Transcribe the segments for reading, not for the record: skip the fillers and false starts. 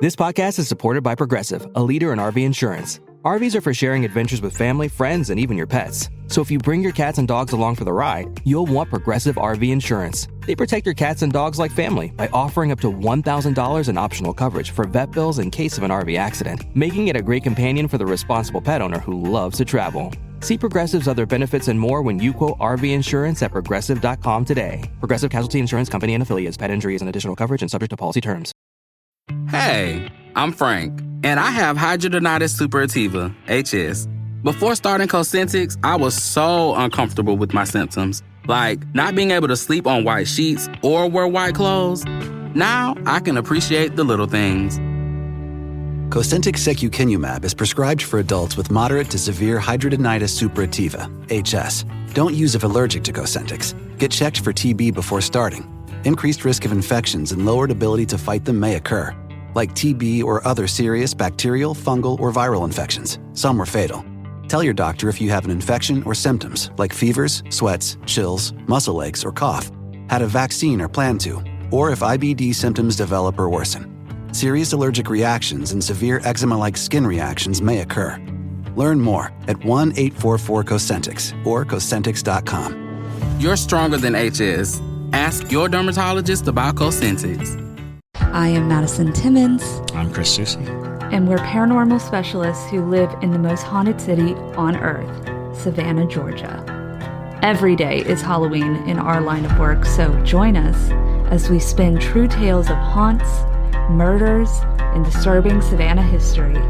This podcast is supported by Progressive, a leader in RV insurance. RVs are for sharing adventures with family, friends, and even your pets. So if you bring your cats and dogs along for the ride, you'll want Progressive RV insurance. They protect your cats and dogs like family by offering up to $1,000 in optional coverage for vet bills in case of an RV accident, making it a great companion for the responsible pet owner who loves to travel. See Progressive's other benefits and more when you quote RV insurance at Progressive.com today. Progressive Casualty Insurance Company and Affiliates. Pet injuries and additional coverage and subject to policy terms. Hey, I'm Frank, and I have hidradenitis suppurativa, HS. Before starting Cosentix, I was so uncomfortable with my symptoms, like not being able to sleep on white sheets or wear white clothes. Now I can appreciate the little things. Cosentix secukinumab is prescribed for adults with moderate to severe hidradenitis suppurativa, HS. Don't use if allergic to Cosentix. Get checked for TB before starting. Increased risk of infections and lowered ability to fight them may occur, like TB or other serious bacterial, fungal, or viral infections. Some were fatal. Tell your doctor if you have an infection or symptoms like fevers, sweats, chills, muscle aches, or cough, had a vaccine or plan to, or if IBD symptoms develop or worsen. Serious allergic reactions and severe eczema-like skin reactions may occur. Learn more at 1-844-COSENTIX or Cosentix.com. You're stronger than HS. Ask your dermatologist about Cosentix. I am Madison Timmons. I'm Chris Soucy. And we're paranormal specialists who live in the most haunted city on earth, Savannah, Georgia. Every day is Halloween in our line of work, so join us as we spin true tales of haunts, murders, and disturbing Savannah history.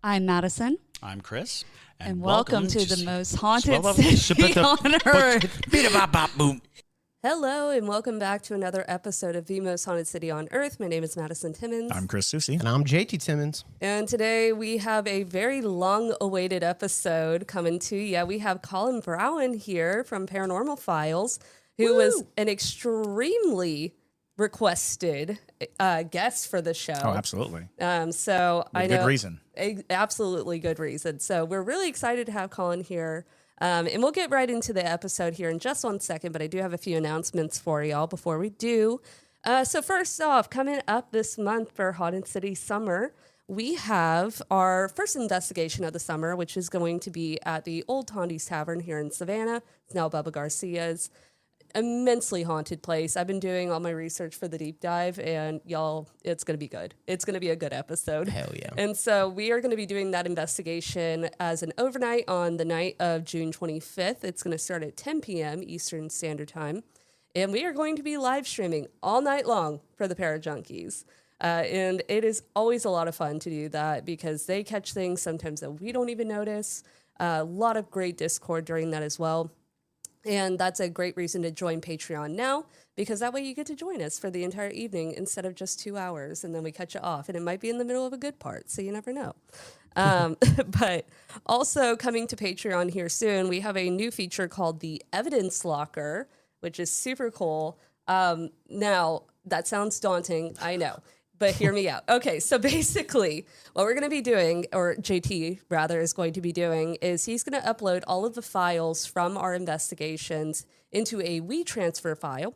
I'm Madison. I'm Chris. And welcome to the most haunted city on earth. Hello, and welcome back to another episode of The Most Haunted City on Earth. My name is Madison Timmons. I'm Chris Soucy. And I'm JT Timmons. And today we have a very long-awaited episode coming to you. We have Colin Browen here from Paranormal Files, who was an extremely requested guest for the show. Oh, absolutely. So I know good reason. Absolutely good reason. So we're really excited to have Colin here. And we'll get right into the episode here in just 1 second, but I do have a few announcements for y'all before we do. So first off, coming up this month for Haunted City Summer, we have our first investigation of the summer, which is going to be at the Old Tondy's Tavern here in Savannah. It's now Bubba Garcia's. Immensely haunted place. I've been doing all my research for the deep dive, and y'all, it's going to be good. It's going to be a good episode. Hell yeah. And so we are going to be doing that investigation as an overnight on the night of June 25th. It's going to start at 10 p.m. Eastern Standard Time. And we are going to be live streaming all night long for the Parajunkies. And it is always a lot of fun to do that because they catch things sometimes that we don't even notice. A lot of great Discord during that as well. And that's a great reason to join Patreon now, because that way you get to join us for the entire evening instead of just 2 hours, and then we cut you off. And it might be in the middle of a good part, so you never know. But also coming to Patreon here soon, we have a new feature called the Evidence Locker, which is super cool. Now, that sounds daunting, I know. But hear me out. Okay, so basically what we're going to be doing, or JT rather is going to be doing, is he's going to upload all of the files from our investigations into a WeTransfer file.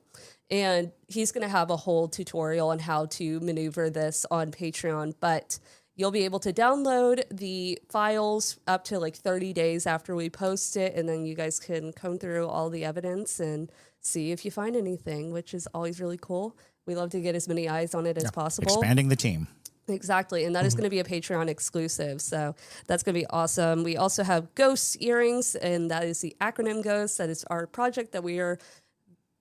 And he's going to have a whole tutorial on how to maneuver this on Patreon. But you'll be able to download the files up to like 30 days after we post it. And then you guys can comb through all the evidence and see if you find anything, which is always really cool. We love to get as many eyes on it as possible. Expanding the team. Exactly. And that is going to be a Patreon exclusive. So that's going to be awesome. We also have Ghost Earrings, and that is the acronym GHOST. That is our project that we are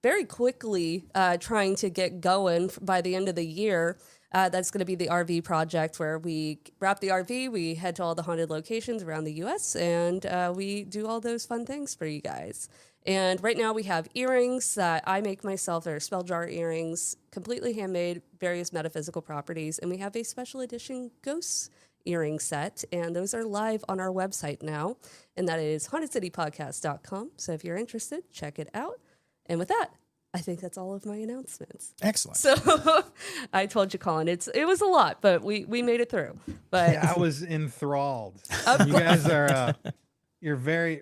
very quickly trying to get going by the end of the year. That's going to be the RV project where we wrap the RV, we head to all the haunted locations around the U.S., and we do all those fun things for you guys. And right now we have earrings that I make myself. They're spell jar earrings, completely handmade, various metaphysical properties. And we have a special edition ghost earring set. And those are live on our website now. And that is hauntedcitypodcast.com. So if you're interested, check it out. And with that, I think that's all of my announcements. Excellent. So I told you, Colin, it was a lot, but we made it through. But yeah, I was enthralled. You guys are You're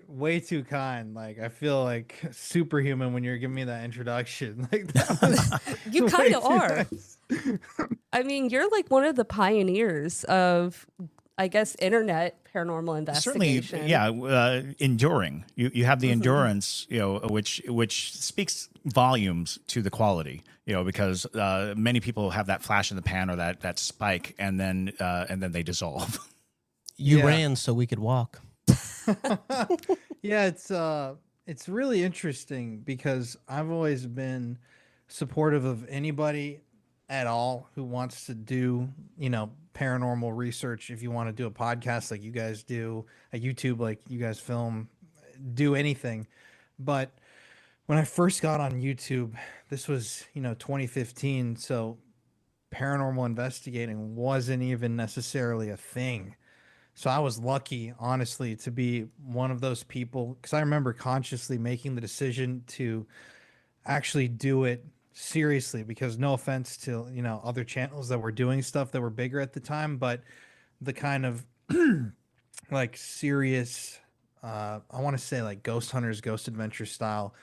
way too kind. Like, I feel like superhuman when you're giving me that introduction. Like, that was You way kind of too are. nice. I mean, you're like one of the pioneers of, I guess, internet paranormal Certainly, investigation. yeah, enduring. You have the endurance, which speaks volumes to the quality, because many people have that flash in the pan or that spike, and then they dissolve. You Yeah. ran so we could walk. Yeah, it's really interesting because I've always been supportive of anybody at all who wants to do, paranormal research. If you want to do a podcast like you guys do, a YouTube like you guys film, do anything. But when I first got on YouTube, this was, 2015, so paranormal investigating wasn't even necessarily a thing. So I was lucky, honestly, to be one of those people because I remember consciously making the decision to actually do it seriously because no offense to, other channels that were doing stuff that were bigger at the time, but the kind of like serious I want to say like Ghost Hunters, Ghost Adventure style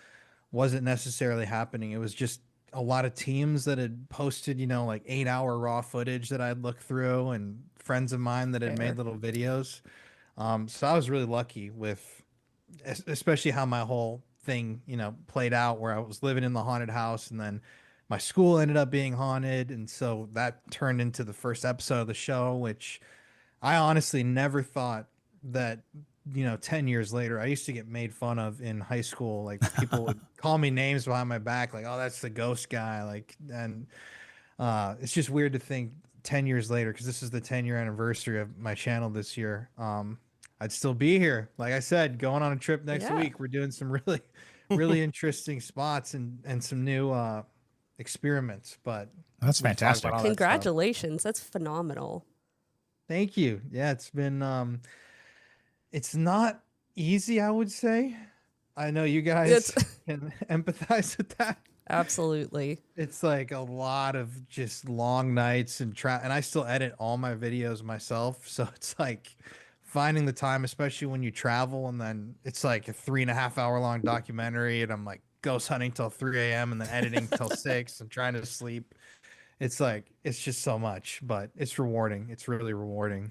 wasn't necessarily happening. It was just a lot of teams that had posted, like 8-hour raw footage that I'd look through and friends of mine that had made little videos. So I was really lucky with especially how my whole thing, played out where I was living in the haunted house and then my school ended up being haunted. And so that turned into the first episode of the show, which I honestly never thought that, 10 years later, I used to get made fun of in high school. Like people would call me names behind my back, like, oh, that's the ghost guy. Like, and it's just weird to think 10 years later, because this is the 10-year anniversary of my channel this year. I'd still be here. Like I said, going on a trip next week. We're doing some really, really interesting spots and some new experiments. But That's we can talk fantastic. about all that stuff. Congratulations. That's phenomenal. Thank you. Yeah, it's been it's not easy, I would say. I know you guys can empathize with that. Absolutely. It's like a lot of just long nights and I still edit all my videos myself. So it's like finding the time, especially when you travel, and then it's like a 3.5 hour long documentary, and I'm like ghost hunting till 3 a.m. and then editing till 6 and trying to sleep. It's like, it's just so much, but it's rewarding. It's really rewarding.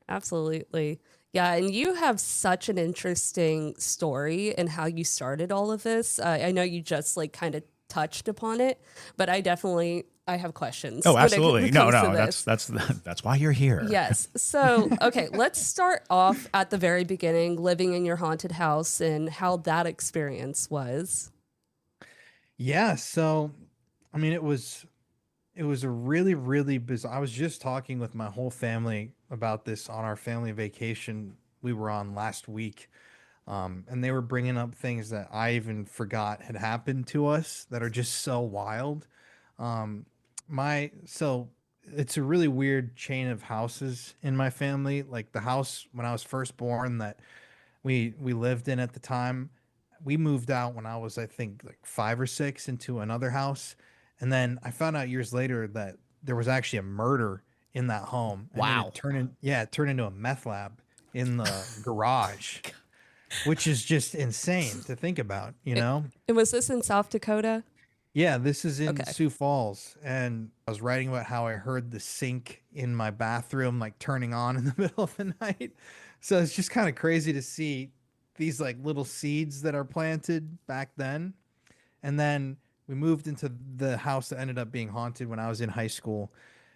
Absolutely. Yeah, and you have such an interesting story and how you started all of this. I know you just like kind of touched upon it, but I have questions. Oh, when it absolutely. comes No, to this. that's why you're here. Yes. So, okay, let's start off at the very beginning, living in your haunted house and how that experience was. Yeah, so I mean, it was a really, really bizarre. I was just talking with my whole family about this on our family vacation we were on last week. And they were bringing up things that I even forgot had happened to us that are just so wild. So it's a really weird chain of houses in my family. Like the house when I was first born that we lived in at the time, we moved out when I was, I think, like 5 or 6 into another house. And then I found out years later that there was actually a murder in that home. And Wow. it turned into a meth lab in the garage, which is just insane to think about, And was this in South Dakota? Yeah, this is in Okay. Sioux Falls. And I was writing about how I heard the sink in my bathroom, like turning on in the middle of the night. So it's just kind of crazy to see these like little seeds that are planted back then. And then we moved into the house that ended up being haunted when I was in high school.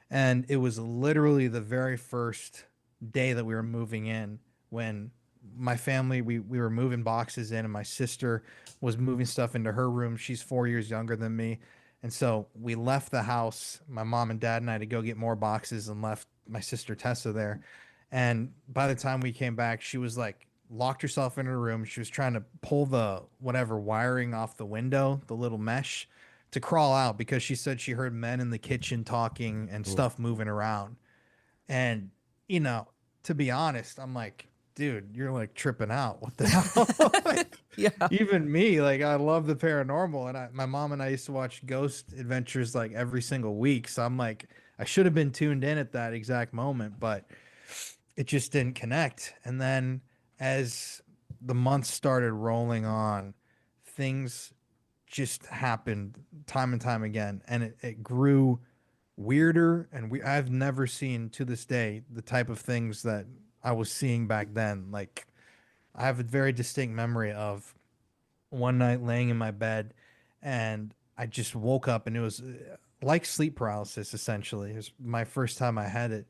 And it was literally the very first day that we were moving in when my family, we were moving boxes in and my sister was moving stuff into her room. She's 4 years younger than me. And so we left the house, my mom and dad and I, to go get more boxes and left my sister Tessa there. And by the time we came back, she was like, locked herself in her room. She was trying to pull the whatever wiring off the window, the little mesh, to crawl out because she said she heard men in the kitchen talking and stuff moving around. And, to be honest, I'm like, dude, you're like tripping out. What the hell? Like, Yeah. even me, like I love the paranormal, and my mom and I used to watch Ghost Adventures like every single week. So I'm like, I should have been tuned in at that exact moment, but it just didn't connect. And then as the months started rolling on, things just happened time and time again, and it grew weirder. And I've never seen to this day the type of things that I was seeing back then. Like, I have a very distinct memory of one night laying in my bed, and I just woke up, and it was like sleep paralysis, essentially. It was my first time I had it.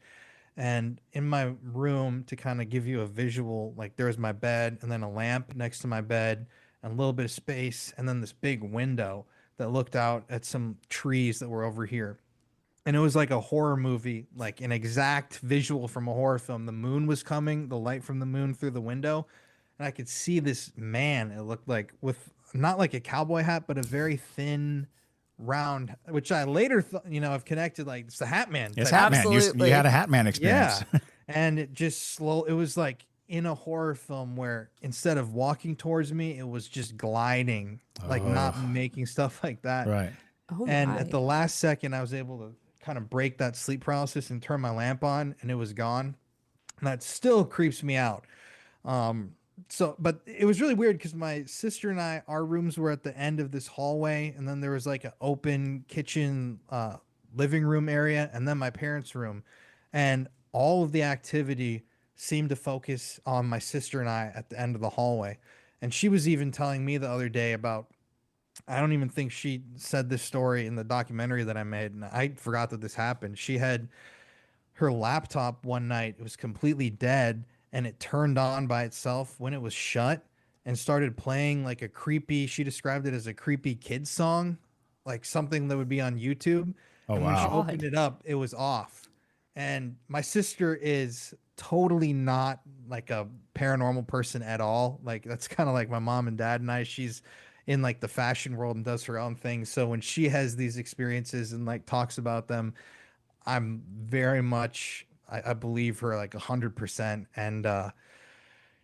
And in my room, to kind of give you a visual, like there was my bed and then a lamp next to my bed and a little bit of space, and then this big window that looked out at some trees that were over here. And it was like a horror movie, like an exact visual from a horror film. The moon was coming, the light from the moon through the window, and I could see this man. It looked like, with not like a cowboy hat, but a very thin, round, which I later I've connected, like it's the Hat Man. It's type. Hat Man. You Absolutely. had a Hat Man experience. Yeah. And it just it was like in a horror film where instead of walking towards me, it was just gliding, like not making stuff like that. Right. Oh And my. at the last second, I was able to kind of break that sleep paralysis and turn my lamp on, and it was gone. And that still creeps me out. But it was really weird because my sister and I, our rooms were at the end of this hallway, and then there was like an open kitchen, living room area, and then my parents' room. And all of the activity seemed to focus on my sister and I at the end of the hallway. And she was even telling me the other day about, I don't even think she said this story in the documentary that I made, and I forgot that this happened. She had her laptop one night, it was completely dead, and it turned on by itself when it was shut and started playing like a creepy, she described it as a creepy kids song, like something that would be on YouTube. Oh, and when she wow. opened it up, it was off. And my sister is totally not like a paranormal person at all. Like, that's kind of like my mom and dad and I. She's in like the fashion world and does her own thing. So when she has these experiences and like talks about them, I'm very much, I believe her like 100%. And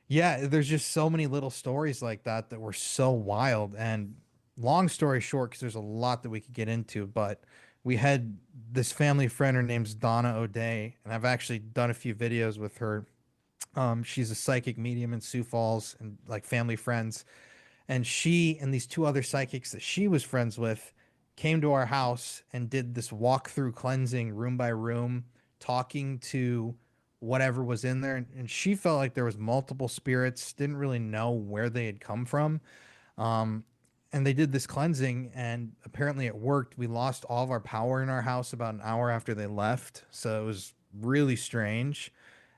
yeah, there's just so many little stories like that that were so wild. And long story short, because there's a lot that we could get into, but we had this family friend, her name's Donna O'Day, and I've actually done a few videos with her. She's a psychic medium in Sioux Falls and like family friends. And she and these two other psychics that she was friends with came to our house and did this walkthrough cleansing room by room, talking to whatever was in there. And she felt like there was multiple spirits, didn't really know where they had come from. And they did this cleansing, and apparently it worked. We lost all of our power in our house about an hour after they left. So it was really strange.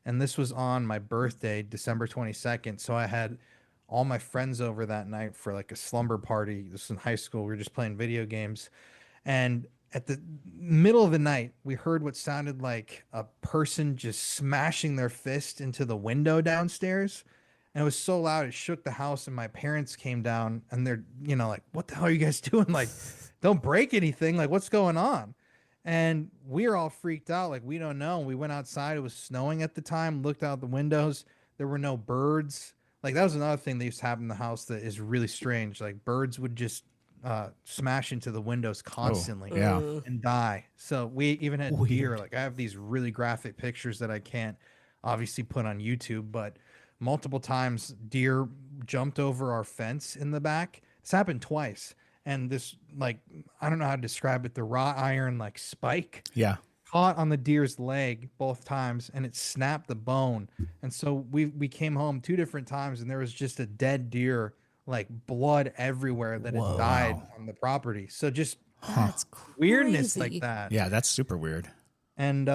And this was on my birthday, December 22nd. So I had all my friends over that night for like a slumber party. This was in high school. We were just playing video games. And at the middle of the night, we heard what sounded like a person just smashing their fist into the window downstairs. And it was so loud, it shook the house. And my parents came down, and they're, like, what the hell are you guys doing? Like, don't break anything. Like, what's going on? And we were all freaked out. Like, we don't know. We went outside. It was snowing at the time, looked out the windows. There were no birds. Like, that was another thing that used to happen in the house that is really strange. Like, birds would just smash into the windows constantly and die. So we even had deer. Like, I have these really graphic pictures that I can't obviously put on YouTube, but multiple times deer jumped over our fence in the back. This happened twice. And this, like, I don't know how to describe it, the wrought iron, like, spike caught on the deer's leg both times, and it snapped the bone. And so we came home 2 different times, and there was just a dead deer, like blood everywhere that had died on the property. So just That's weirdness crazy. like that. Yeah, that's super weird. And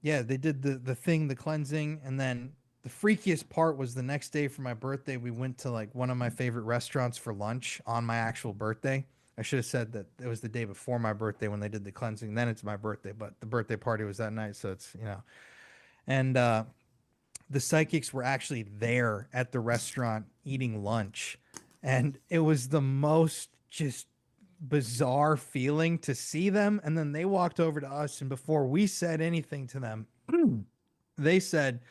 yeah, they did the thing, the cleansing, and then the freakiest part was the next day for my birthday, we went to like one of my favorite restaurants for lunch on my actual birthday. I should have said that it was the day before my birthday when they did the cleansing. Then it's my birthday, but the birthday party was that night. So it's, and the psychics were actually there at the restaurant eating lunch. And it was the most just bizarre feeling to see them. And then they walked over to us, and before we said anything to them, they said,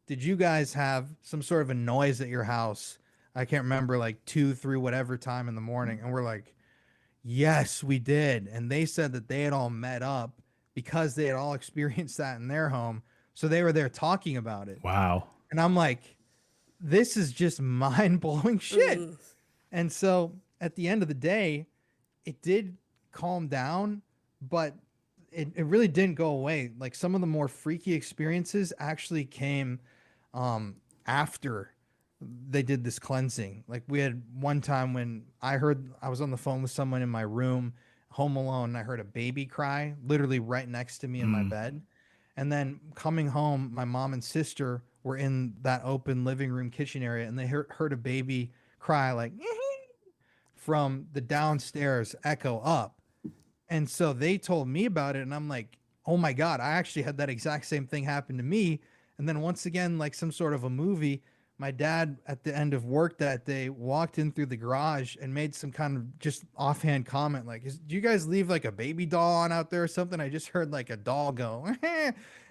did you guys have some sort of a noise at your house? I can't remember, like 2, 3, whatever time in the morning. And we're like, yes, we did. And they said that they had all met up because they had all experienced that in their home. So they were there talking about it. Wow. And I'm like, this is just mind-blowing shit. And so at the end of the day, it did calm down, but it really didn't go away. Like some of the more freaky experiences actually came after they did this cleansing. Like we had one time when I was on the phone with someone in my room, home alone, and I heard a baby cry literally right next to me in my bed. And then coming home, my mom and sister were in that open living room kitchen area, and they heard a baby cry like from the downstairs echo up. And so they told me about it, and I'm like, oh my God, I actually had that exact same thing happen to me. And then once again, like some sort of a movie, my dad at the end of work that day walked in through the garage and made some kind of just offhand comment like, do you guys leave like a baby doll on out there or something? I just heard like a doll go.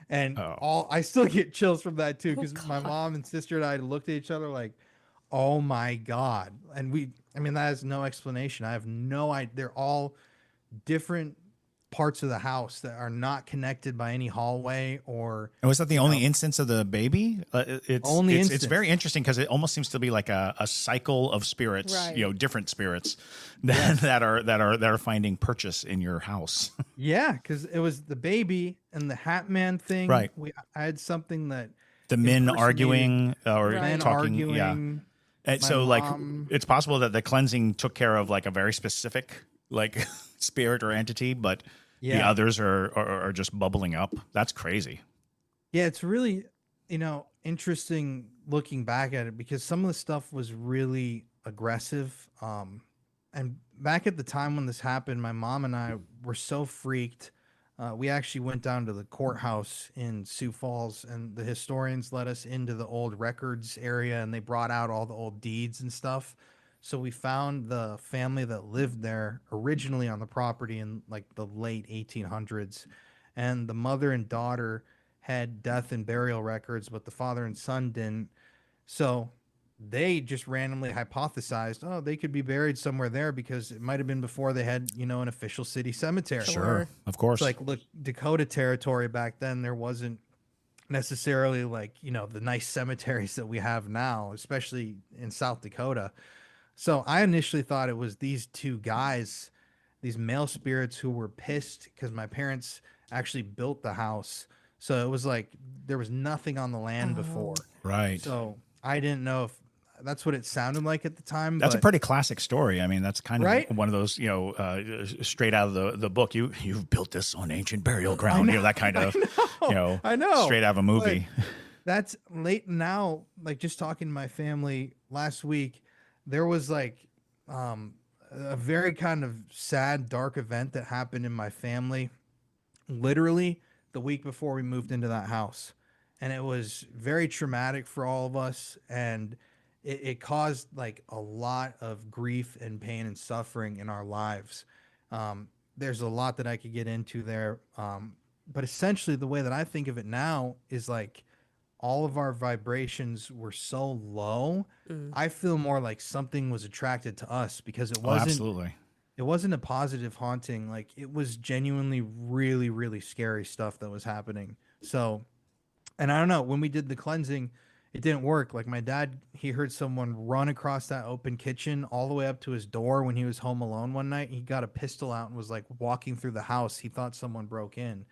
And I still get chills from that too, because my mom and sister and I looked at each other like, oh my God. And that has no explanation. I have no idea. They're all different parts of the house that are not connected by any hallway or. And was that the only instance of the baby? It's very interesting because it almost seems to be like a cycle of spirits, Right. Different spirits that are finding purchase in your house. Yeah, because it was the baby and the Hat Man thing. Right. I had something that The men arguing or men talking. arguing. Yeah. And so mom, it's possible that the cleansing took care of like a very specific like spirit or entity, but the others are just bubbling up. That's crazy. Yeah, it's really, interesting looking back at it because some of the stuff was really aggressive. And back at the time when this happened, my mom and I were so freaked. We actually went down to the courthouse in Sioux Falls, and the historians let us into the old records area, and they brought out all the old deeds and stuff. So we found the family that lived there originally on the property in like the late 1800s, and the mother and daughter had death and burial records, but the father and son didn't. So they just randomly hypothesized, oh, they could be buried somewhere there because it might have been before they had, an official city cemetery. Sure, of course. It's like, look, Dakota territory back then, there wasn't necessarily like, the nice cemeteries that we have now, especially in South Dakota. So I initially thought it was these two guys, these male spirits who were pissed because my parents actually built the house. So it was like there was nothing on the land before. Right. So I didn't know if that's what it sounded like at the time. That's a pretty classic story. I mean, that's kind of Right? one of those, straight out of the book. You've built this on ancient burial ground. That kind of, I know. straight out of a movie. But that's late now. Like just talking to my family last week, there was like a very kind of sad, dark event that happened in my family literally the week before we moved into that house. And it was very traumatic for all of us. And it caused like a lot of grief and pain and suffering in our lives. There's a lot that I could get into there. But essentially the way that I think of it now is like all of our vibrations were so low. I feel more like something was attracted to us because it wasn't, absolutely. It wasn't a positive haunting. Like it was genuinely really, really scary stuff that was happening. So, and I don't know, when we did the cleansing, it didn't work. Like my dad, he heard someone run across that open kitchen all the way up to his door when he was home alone one night. He got a pistol out and was like walking through the house. He thought someone broke in.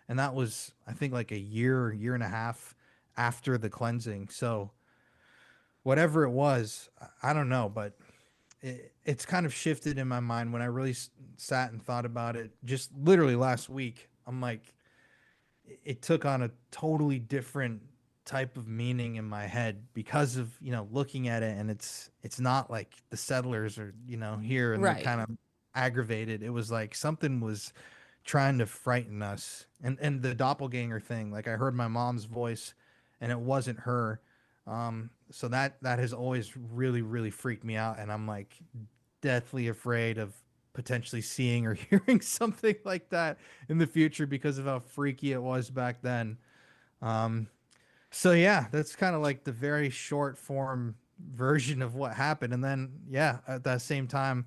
And that was, I think, like a year and a half after the cleansing. So whatever it was, I don't know, but it's kind of shifted in my mind when I really sat and thought about it just literally last week. I'm like, it took on a totally different type of meaning in my head because of, looking at it, and it's not like the settlers are, here and Right. they're kind of aggravated. It was like something was trying to frighten us. And the doppelganger thing, like I heard my mom's voice and it wasn't her. So that has always really, really freaked me out. And I'm like deathly afraid of potentially seeing or hearing something like that in the future because of how freaky it was back then. So yeah, that's kind of like the very short form version of what happened. And then, yeah, at that same time,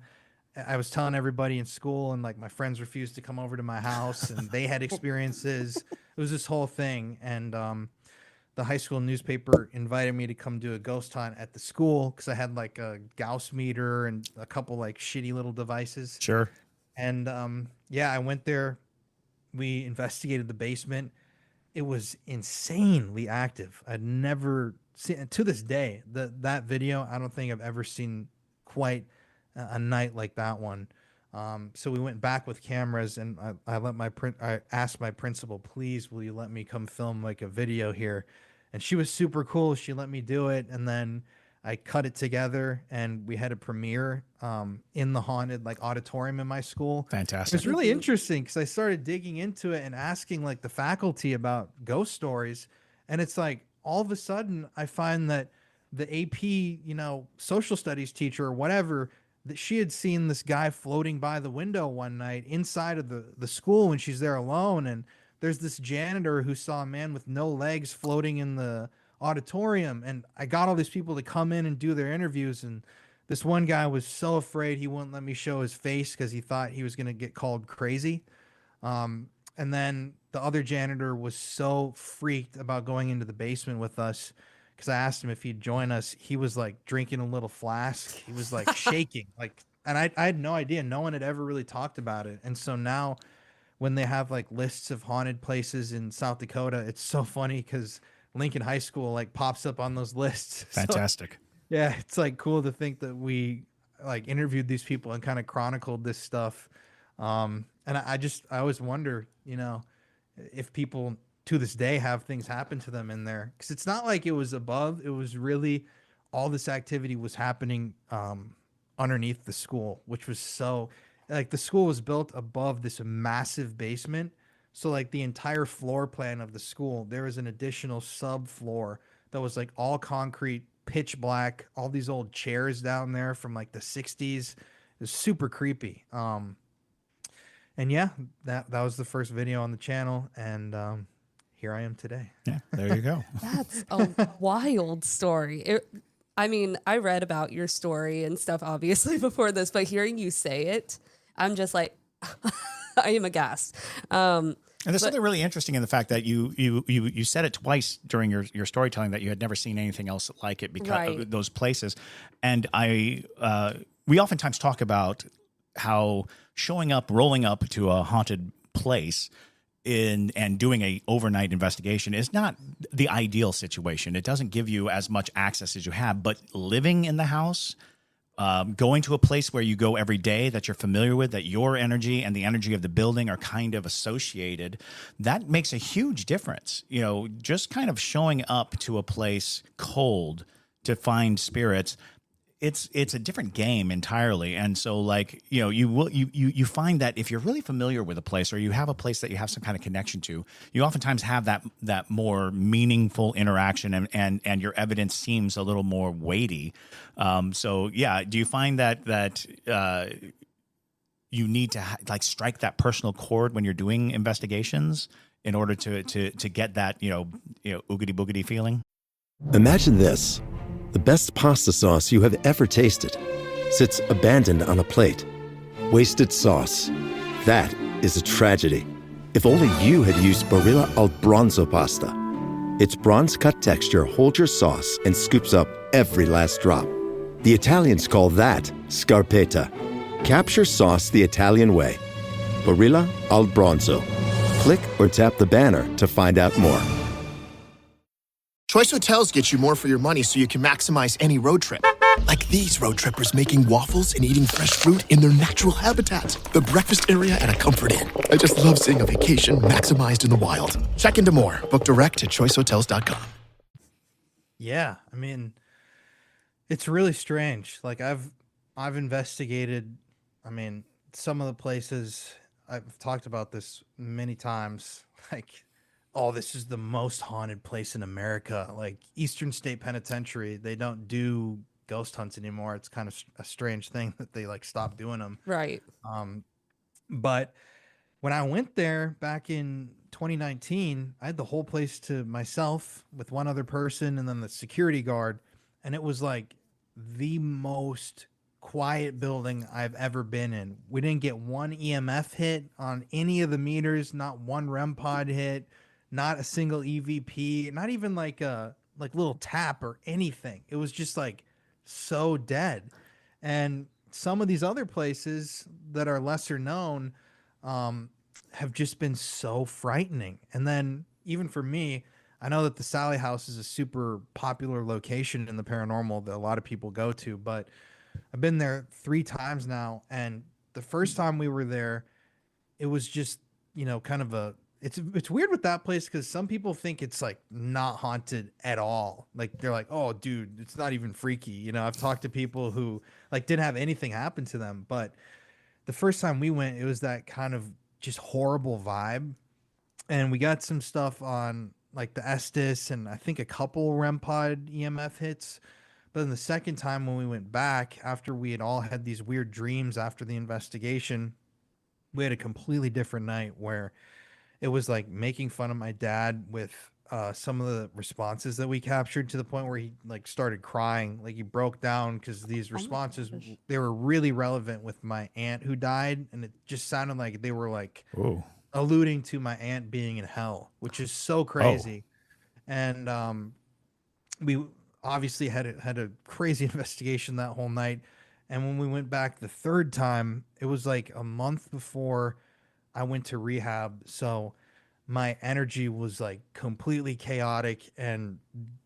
I was telling everybody in school, and like my friends refused to come over to my house and they had experiences. It was this whole thing. And, the high school newspaper invited me to come do a ghost hunt at the school because I had like a Gauss meter and a couple like shitty little devices. Sure. And yeah, I went there. We investigated the basement. It was insanely active. I'd never seen, to this day, that video, I don't think I've ever seen quite a night like that one. So we went back with cameras, and I asked my principal, please, will you let me come film like a video here? And she was super cool. She let me do it. And then I cut it together, and we had a premiere in the haunted like auditorium in my school. Fantastic. It was really interesting because I started digging into it and asking like the faculty about ghost stories. And it's like all of a sudden I find that the AP, social studies teacher or whatever, that she had seen this guy floating by the window one night inside of the school when she's there alone. And there's this janitor who saw a man with no legs floating in the auditorium. And I got all these people to come in and do their interviews. And this one guy was so afraid he wouldn't let me show his face because he thought he was going to get called crazy. And then the other janitor was so freaked about going into the basement with us because I asked him if he'd join us. He was like drinking a little flask. He was like shaking, and I had no idea. No one had ever really talked about it. And so now when they have like lists of haunted places in South Dakota, it's so funny because Lincoln High School like pops up on those lists. Fantastic. So, yeah, it's like cool to think that we like interviewed these people and kind of chronicled this stuff. And I always wonder, if people to this day have things happen to them in there, because it's not like it was above. It was really all this activity was happening underneath the school, which was so like the school was built above this massive basement. So like the entire floor plan of the school, there was an additional subfloor that was like all concrete, pitch black, all these old chairs down there from like the 60s. It was super creepy. And yeah, that was the first video on the channel, and here I am today. Yeah, there you go. That's a wild story. I read about your story and stuff obviously before this, but hearing you say it, I'm just like, I am aghast. And there's something really interesting in the fact that you said it twice during your storytelling that you had never seen anything else like it because of those places. And we oftentimes talk about how rolling up to a haunted place and doing a overnight investigation is not the ideal situation. It doesn't give you as much access as you have, but living in the house, going to a place where you go every day that you're familiar with, that your energy and the energy of the building are kind of associated, that makes a huge difference. Just kind of showing up to a place cold to find spirits, it's a different game entirely. And so like, you find that if you're really familiar with a place or you have a place that you have some kind of connection to, you oftentimes have that more meaningful interaction and your evidence seems a little more weighty. So yeah, do you find that you need to strike that personal chord when you're doing investigations in order to get that, oogity boogity feeling? Imagine this. The best pasta sauce you have ever tasted sits abandoned on a plate. Wasted sauce. That is a tragedy. If only you had used Barilla al Bronzo pasta. Its bronze-cut texture holds your sauce and scoops up every last drop. The Italians call that scarpetta. Capture sauce the Italian way. Barilla al Bronzo. Click or tap the banner to find out more. Choice Hotels get you more for your money so you can maximize any road trip. Like these road trippers making waffles and eating fresh fruit in their natural habitat. The breakfast area at a Comfort Inn. I just love seeing a vacation maximized in the wild. Check into more. Book direct at choicehotels.com. Yeah, it's really strange. Like I've investigated, some of the places, I've talked about this many times, like, oh, this is the most haunted place in America. Like Eastern State Penitentiary, they don't do ghost hunts anymore. It's kind of a strange thing that they stopped doing them. Right. But when I went there back in 2019, I had the whole place to myself with one other person and then the security guard. And it was like the most quiet building I've ever been in. We didn't get one EMF hit on any of the meters, not one REM pod hit. not a single EVP, not even like a little tap or anything. It was just like so dead. And some of these other places that are lesser known have just been so frightening. And then even for me, I know that the Sally House is a super popular location in the paranormal that a lot of people go to, but I've been there 3 times now. And the first time we were there, it was just, kind of it's weird with that place because some people think it's like not haunted at all. Like they're like, oh, dude, it's not even freaky. I've talked to people who like didn't have anything happen to them, but the first time we went, it was that kind of just horrible vibe. And we got some stuff on like the Estes and I think a couple REM pod EMF hits. But then the second time when we went back, after we had all had these weird dreams after the investigation, we had a completely different night where it was like making fun of my dad with some of the responses that we captured to the point where he like started crying, like he broke down because these responses, they were really relevant with my aunt who died. And it just sounded like they were like alluding to my aunt being in hell, which is so crazy. And we obviously had a crazy investigation that whole night. And when we went back the third time, it was like a month before I went to rehab. So my energy was like completely chaotic and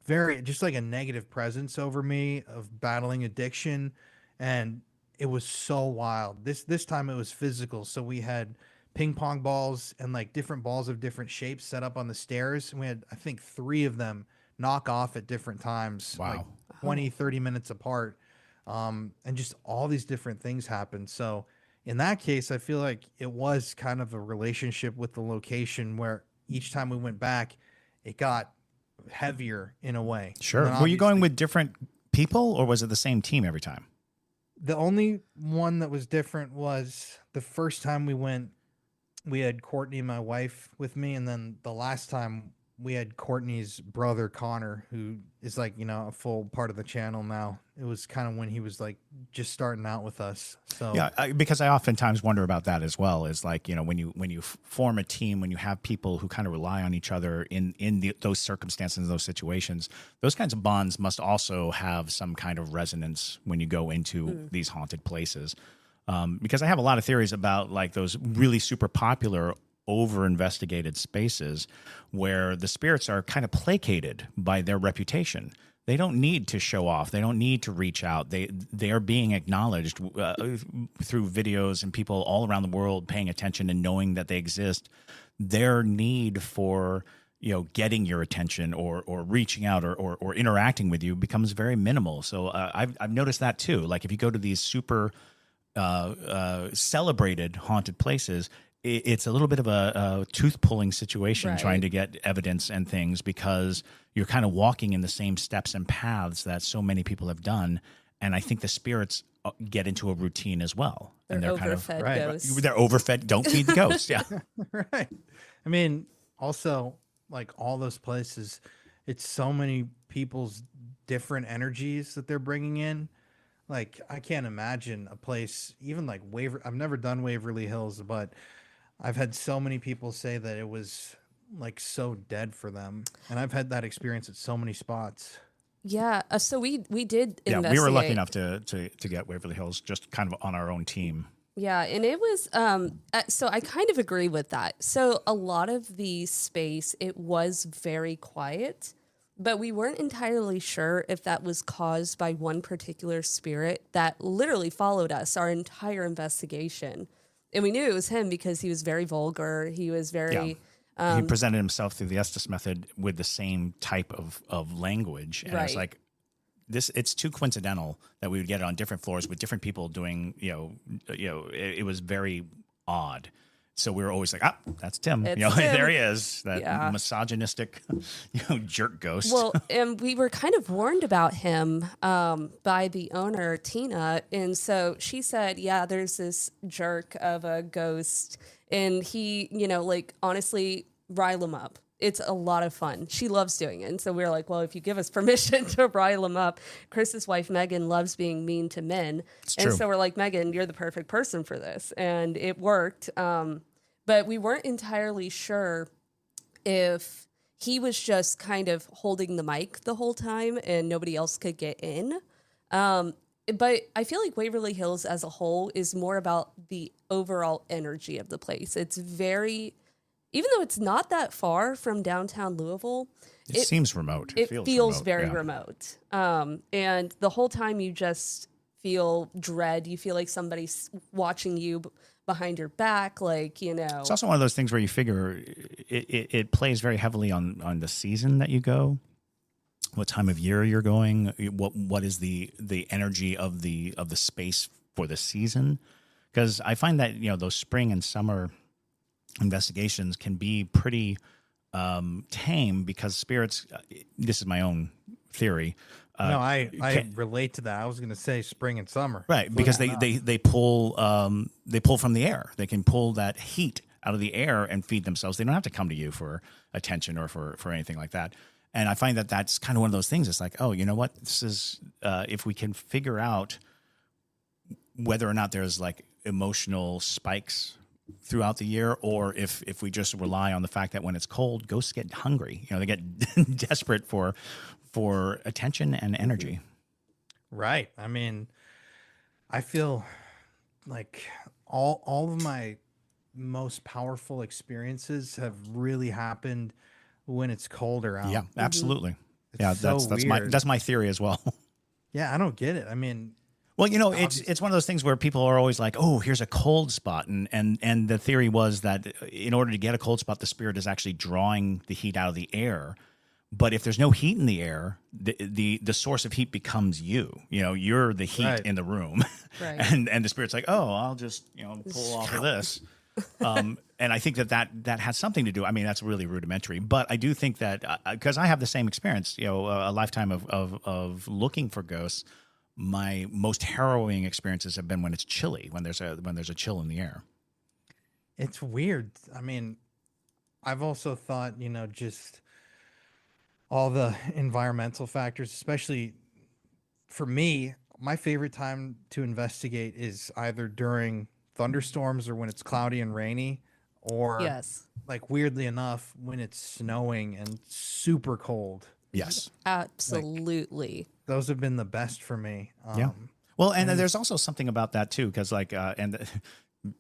very just like a negative presence over me of battling addiction. And it was so wild. This time it was physical. So we had ping pong balls and like different balls of different shapes set up on the stairs. And we had, I think, 3 of them knock off at different times. Wow. Like 20, 30 minutes apart. And just all these different things happened. So in that case, I feel like it was kind of a relationship with the location where each time we went back, it got heavier in a way. Sure. Were you going with different people or was it the same team every time? The only one that was different was the first time we went, we had Courtney, my wife, with me. And then the last time we had Courtney's brother, Connor, who is like, a full part of the channel now. It was kind of when he was like just starting out with us. So yeah, because I oftentimes wonder about that as well. Is like, when you form a team, when you have people who kind of rely on each other in those circumstances, those situations, those kinds of bonds must also have some kind of resonance when you go into these haunted places. Because I have a lot of theories about like those really super popular over-investigated spaces where the spirits are kind of placated by their reputation. They don't need to show off. They don't need to reach out. They are being acknowledged through videos and people all around the world paying attention and knowing that they exist. Their need for getting your attention or reaching out or interacting with you becomes very minimal. So I've noticed that too. Like if you go to these super celebrated haunted places, it's a little bit of a tooth-pulling situation trying to get evidence and things because you're kind of walking in the same steps and paths that so many people have done. And I think the spirits get into a routine as well. They're overfed ghosts. They're overfed. Don't feed the ghosts. Yeah. Right. I mean, also, like all those places, it's so many people's different energies that they're bringing in. Like, I can't imagine a place, even like I've never done Waverly Hills, but I've had so many people say that it was like so dead for them. And I've had that experience at so many spots. Yeah. So we did investigate. Yeah, we were lucky enough to get Waverly Hills just kind of on our own team. Yeah. And it was, so I kind of agree with that. So a lot of the space, it was very quiet, but we weren't entirely sure if that was caused by one particular spirit that literally followed us our entire investigation. And we knew it was him because he was very vulgar. He was very... he presented himself through the Estes method with the same type of language. And it's like, it's too coincidental that we would get it on different floors with different people doing, it was very odd. So we were always like, that's Tim. There he is, that misogynistic, jerk ghost. Well, and we were kind of warned about him by the owner, Tina. And so she said, there's this jerk of a ghost. And he, honestly, rile him up. It's a lot of fun. She loves doing it. And so we were like, well, if you give us permission to rile him up, Chris's wife, Megan, loves being mean to men. It's true. So we're like, Megan, you're the perfect person for this. And it worked. But we weren't entirely sure if he was just kind of holding the mic the whole time and nobody else could get in. But I feel like Waverly Hills as a whole is more about the overall energy of the place. It's very, even though it's not that far from downtown Louisville, it seems remote. It feels remote, very remote. And the whole time you just feel dread. You feel like somebody's watching you behind your back, like, you know. It's also one of those things where you figure it plays very heavily on the season that you go, what time of year you're going, what is the energy of the space for the season. Because I find that, you know, those spring and summer investigations can be pretty tame because spirits, this is my own theory. No, I relate to that. I was going to say spring and summer. Right, because they pull from the air. They can pull that heat out of the air and feed themselves. They don't have to come to you for attention or for anything like that. And I find that that's kind of one of those things. It's like, oh, you know what? This is if we can figure out whether or not there's like emotional spikes throughout the year, or if we just rely on the fact that when it's cold, ghosts get hungry. You know, they get desperate for attention and energy. Right. I mean, I feel like all of my most powerful experiences have really happened when it's colder out. Yeah, absolutely. It's Yeah, so that's my theory as well. Yeah, I don't get it. I mean, well, you know, it's one of those things where people are always like, oh, here's a cold spot. And the theory was that in order to get a cold spot, the spirit is actually drawing the heat out of the air. But if there's no heat in the air, the source of heat becomes you. You know, you're the heat in the room. Right. And the spirit's like, oh, I'll just, you know, pull off of this. And I think that has something to do. I mean, that's really rudimentary, but I do think that because I have the same experience, you know, a lifetime of looking for ghosts. My most harrowing experiences have been when it's chilly, when there's a chill in the air. it's weird. I mean, I've also thought, you know, just all the environmental factors, especially for me, my favorite time to investigate is either during thunderstorms or when it's cloudy and rainy, or like weirdly enough, when it's snowing and super cold. Yes, absolutely. Like, those have been the best for me. Yeah. Well, and there's also something about that too, because like, and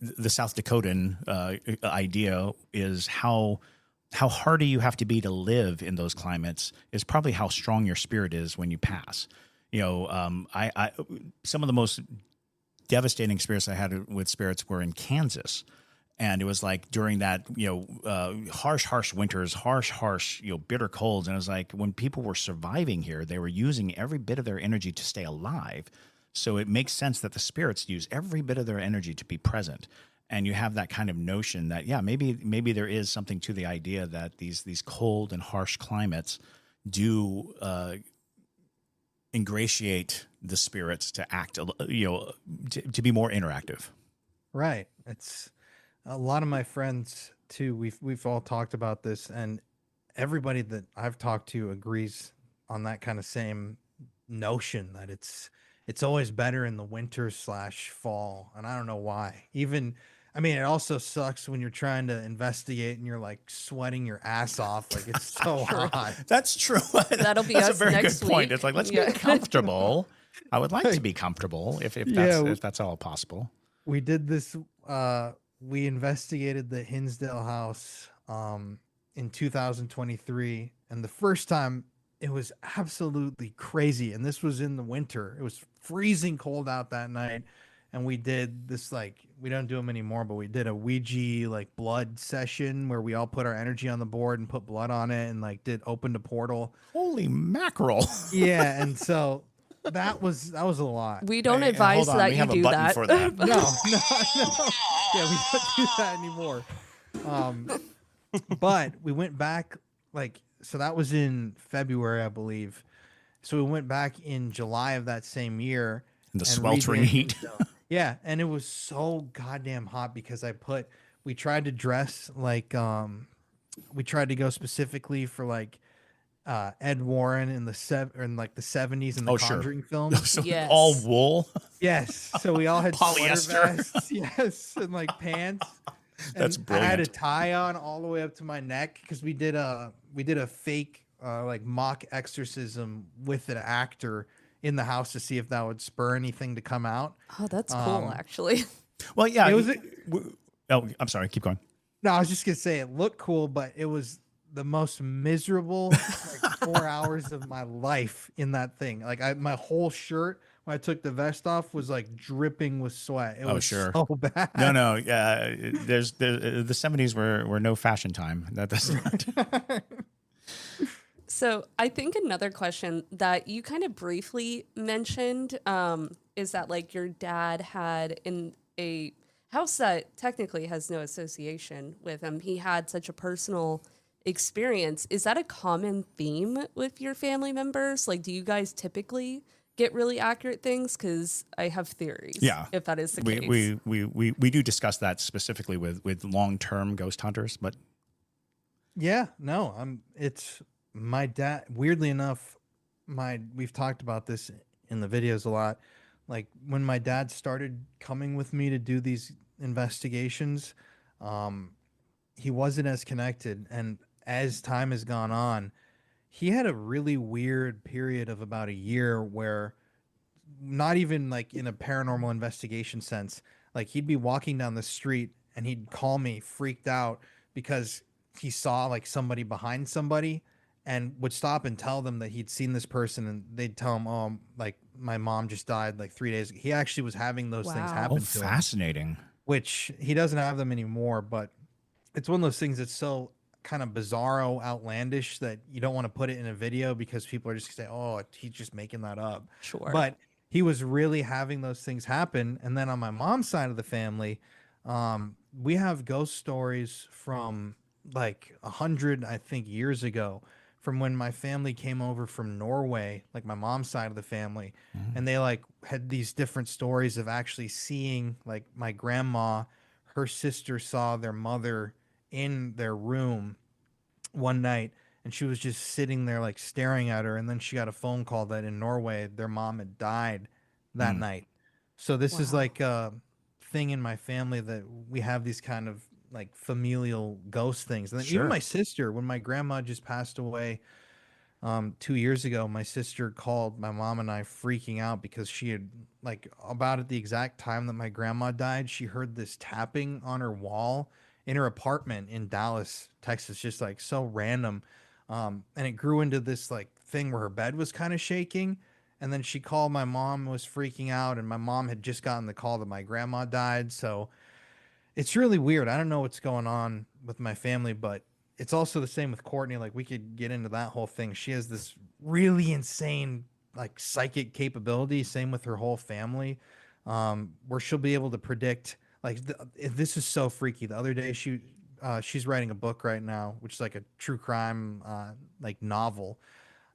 the South Dakotan idea is how hardy you have to be to live in those climates is probably how strong your spirit is when you pass. You know, I some of the most devastating experience I had with spirits were in Kansas. And it was like during that, you know, harsh winters, harsh, you know, bitter colds. And it was like when people were surviving here, they were using every bit of their energy to stay alive. So it makes sense that the spirits use every bit of their energy to be present. And you have that kind of notion that, yeah, maybe there is something to the idea that these cold and harsh climates do ingratiate the spirits to act, you know, to be more interactive. Right. It's a lot of my friends too. We've all talked about this, and everybody that I've talked to agrees on that kind of same notion that it's always better in the winter / fall. And I don't know why. Even, I mean, it also sucks when you're trying to investigate and you're like sweating your ass off. Like it's so hot. That's true. That'll be That's us a very next good point. week. It's like, let's get comfortable. I would like to be comfortable if that's all possible. We did this. We investigated the Hinsdale house in 2023. And the first time it was absolutely crazy. And this was in the winter. It was freezing cold out that night. And we did this, like, we don't do them anymore, but we did a Ouija like blood session where we all put our energy on the board and put blood on it and like opened a portal. Holy mackerel. Yeah. And so that was a lot. We don't advise hold on, that we you have a do button that. for that. No. Yeah, we don't do that anymore. But we went back, like, so that was in February, I believe. So we went back in July of that same year. In the sweltering heat. Yeah, and it was so goddamn hot because we tried to dress like, we tried to go specifically for like Ed Warren in the 70s in the Conjuring films. So Yes. all wool. Yes, so we all had Polyester. sweater vests, yes, and like pants. That's And brilliant. I had a tie on all the way up to my neck because we did a fake like mock exorcism with an actor in the house to see if that would spur anything to come out. Oh, that's cool, actually. Well, yeah. It was Oh, I'm sorry. Keep going. no, I was just gonna say it looked cool, but it was the most miserable like 4 hours of my life in that thing. Like my whole shirt when I took the vest off was like dripping with sweat. It was sure. so bad. No. There's the 70s were no fashion time. That does not. So I think another question that you kind of briefly mentioned is that like your dad had in a house that technically has no association with him. He had such a personal experience. Is that a common theme with your family members? Like, do you guys typically get really accurate things? Because I have theories. Yeah, if that is the case. We do discuss that specifically with long-term ghost hunters, but Yeah, no, it's my dad. Weirdly enough, we've talked about this in the videos a lot. Like when my dad started coming with me to do these investigations, he wasn't as connected, and as time has gone on, he had a really weird period of about a year where, not even like in a paranormal investigation sense, like he'd be walking down the street and he'd call me freaked out because he saw like somebody behind somebody and would stop and tell them that he'd seen this person, and they'd tell him, oh, like my mom just died like 3 days ago. He actually was having those things Wow. happen oh, to him, fascinating. which he doesn't have them anymore, but it's one of those things that's so kind of bizarro, outlandish that you don't want to put it in a video because people are just gonna say, oh, he's just making that up. Sure. But he was really having those things happen. And then on my mom's side of the family, we have ghost stories from like 100, I think, years ago, from when my family came over from Norway, like my mom's side of the family. And they like had these different stories of actually seeing like my grandma, her sister saw their mother in their room one night, and she was just sitting there like staring at her, and then she got a phone call that in Norway their mom had died that night. So this is like a thing in my family that we have these kind of like familial ghost things. And then even my sister, when my grandma just passed away 2 years ago, my sister called my mom and I freaking out because she had, like, about at the exact time that my grandma died, she heard this tapping on her wall in her apartment in Dallas, Texas, just like so random. And it grew into this like thing where her bed was kind of shaking. And then she called my mom, was freaking out, and my mom had just gotten the call that my grandma died. So it's really weird. I don't know what's going on with my family, but it's also the same with Courtney. Like we could get into that whole thing. She has this really insane like psychic capability. Same with her whole family, where she'll be able to predict. Like this is so freaky. The other day she's writing a book right now, which is like a true crime like novel,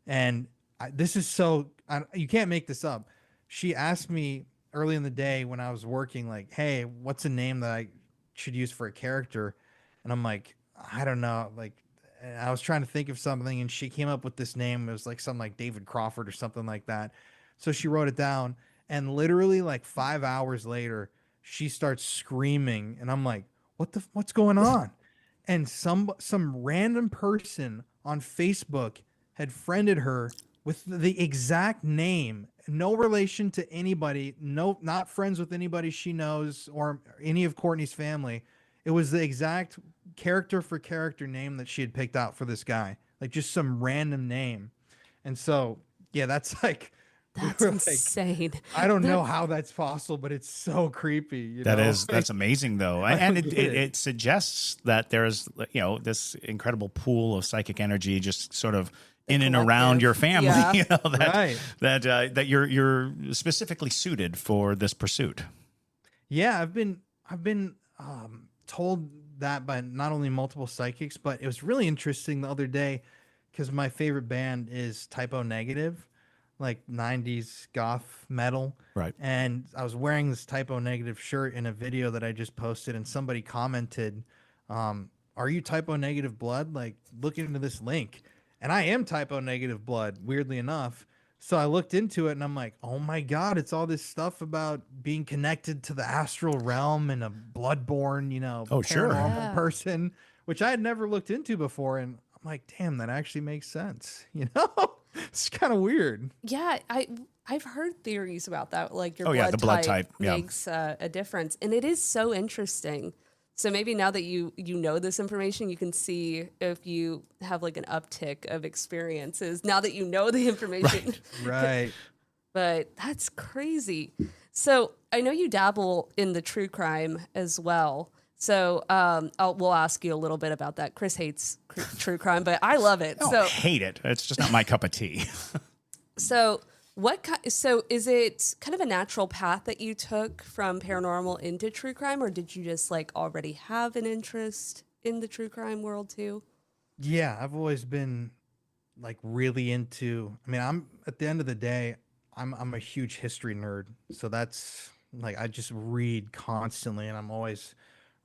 and this is so you can't make this up. She asked me early in the day when I was working, like, "Hey, what's a name that I should use for a character?" And I'm like, "I don't know." Like, I was trying to think of something, and she came up with this name. It was like something like David Crawford or something like that. So she wrote it down, and literally like 5 hours later, she starts screaming, and I'm like, what's going on? And some random person on Facebook had friended her with the exact name, no relation to anybody, no, not friends with anybody she knows or any of Courtney's family. It was the exact character for character name that she had picked out for this guy, like just some random name. And so, yeah, that's like, That's we were insane. like, I don't know how that's possible, but it's so creepy. You know? That's amazing though. And it suggests that there's, you know, this incredible pool of psychic energy just sort of in and around your family, Yeah. you know, that, Right. that you're specifically suited for this pursuit. Yeah, I've been told that by not only multiple psychics, but it was really interesting the other day because my favorite band is Typo Negative, like 90s goth metal. Right. And I was wearing this Typo Negative shirt in a video that I just posted, and somebody commented, "Are you Typo Negative blood? Like, look into this link." And I am Typo Negative blood, weirdly enough. So I looked into it and I'm like, oh my God, it's all this stuff about being connected to the astral realm and a bloodborne, Oh, sure. paranormal Yeah. person, which I had never looked into before. And I'm like, damn, that actually makes sense. It's kind of weird. Yeah, I've heard theories about that, like your Oh, yeah, the blood type type, yeah. makes a difference, and it is so interesting. So maybe now that you know this information, you can see if you have like an uptick of experiences now that you know the information. Right. But that's crazy. So I know you dabble in the true crime as well. So we'll ask you a little bit about that. Chris hates true crime, but I love it. I don't hate it. It's just not my cup of tea. So is it kind of a natural path that you took from paranormal into true crime, or did you just like already have an interest in the true crime world too? Yeah, I've always been like really I'm at the end of the day, I'm a huge history nerd. So that's like I just read constantly and I'm always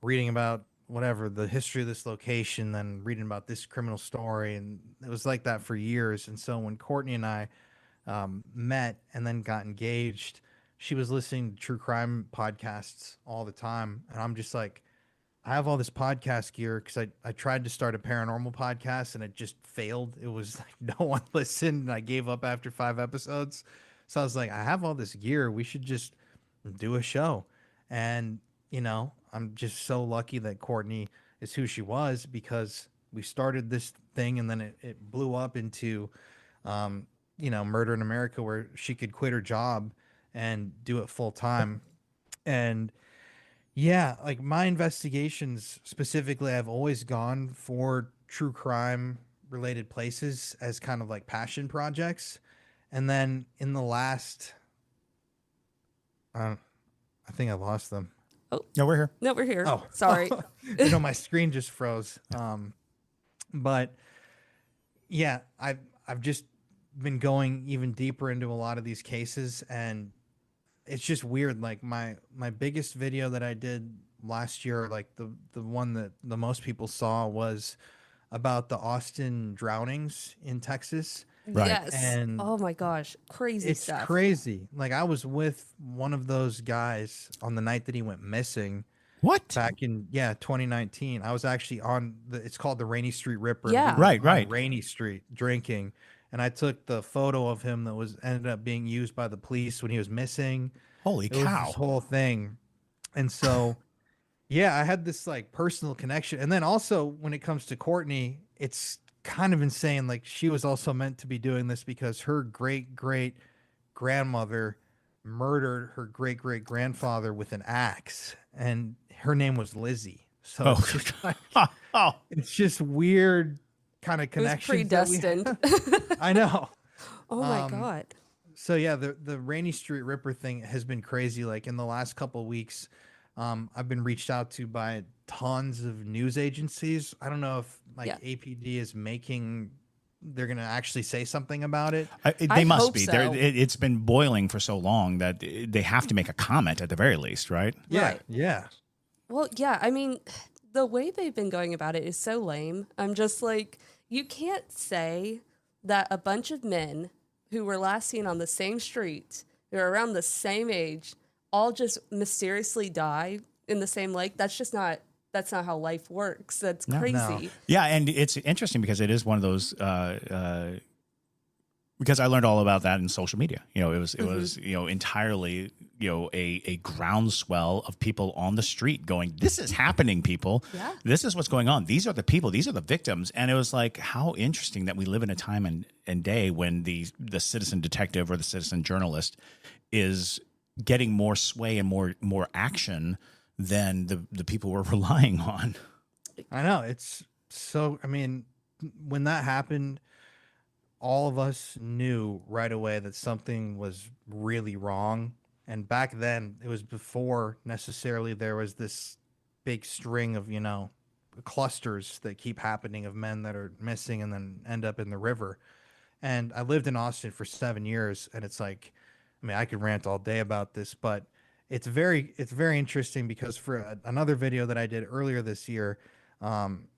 reading about whatever the history of this location, then reading about this criminal story, and it was like that for years. And so when Courtney and I met and then got engaged, she was listening to true crime podcasts all the time, and I'm just like, I have all this podcast gear because I tried to start a paranormal podcast and it just failed. It was like no one listened, and I gave up after 5 episodes. So I was like, I have all this gear, we should just do a show. And I'm just so lucky that Courtney is who she was, because we started this thing and then it blew up into Murder in America, where she could quit her job and do it full time. And yeah, like my investigations specifically, I've always gone for true crime related places as kind of like passion projects. And then in the last, I think I lost them. No, we're here. No, we're here. Oh, Sorry. My screen just froze. But yeah, I've just been going even deeper into a lot of these cases, and it's just weird. Like my biggest video that I did last year, like the one that the most people saw, was about the Austin drownings in Texas. Right. Yes. And oh my gosh, crazy it's stuff. crazy. Like I was with one of those guys on the night that he went missing. What? Back in 2019. I was actually on it's called the Rainy Street Ripper. Yeah. We were Right. on Rainy Street drinking, and I took the photo of him that ended up being used by the police when he was missing. Holy It was cow. this whole thing. And so yeah, I had this like personal connection. And then also when it comes to Courtney, it's kind of insane. Like she was also meant to be doing this because her great grandmother murdered her great grandfather with an axe, and her name was Lizzie. So it's just like, it's just weird kind of connections. It was predestined. I know. Oh my God. So yeah, the Rainy Street Ripper thing has been crazy. Like in the last couple of weeks, I've been reached out to by tons of news agencies. I don't know if APD is they're going to actually say something about it. They must hope be. so. It's been boiling for so long that they have to make a comment at the very least, right? Yeah. Right. Yeah. Well, yeah, I mean, the way they've been going about it is so lame. I'm just like, you can't say that a bunch of men who were last seen on the same street, who are around the same age, all just mysteriously die in the same lake. That's not how life works. That's crazy. No. Yeah, and it's interesting because it is one of those because I learned all about that in social media. It was entirely a groundswell of people on the street going, "This is happening, people. Yeah. This is what's going on. These are the people. These are the victims." And it was like, how interesting that we live in a time and day when the citizen detective or the citizen journalist is getting more sway and more action than the people we're relying on. I know. It's so, I mean, when that happened, all of us knew right away that something was really wrong. And back then, it was before necessarily there was this big string of, clusters that keep happening of men that are missing and then end up in the river. And I lived in Austin for 7 years, and it's like, I mean, I could rant all day about this, but it's very interesting because for another video that I did earlier this year,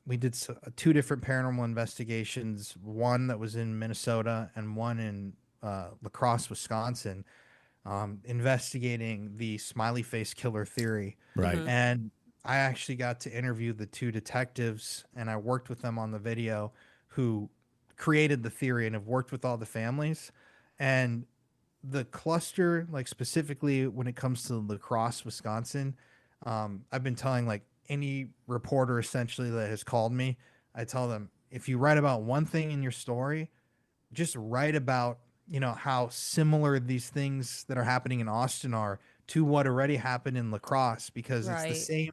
we did 2 different paranormal investigations, one that was in Minnesota and one in La Crosse, Wisconsin, investigating the smiley face killer theory. Right. And I actually got to interview the two detectives, and I worked with them on the video who created the theory and have worked with all the families. And the cluster, like specifically when it comes to La Crosse, Wisconsin, I've been telling like any reporter essentially that has called me, I tell them, if you write about one thing in your story, just write about, you know, how similar these things that are happening in Austin are to what already happened in La Crosse, because it's the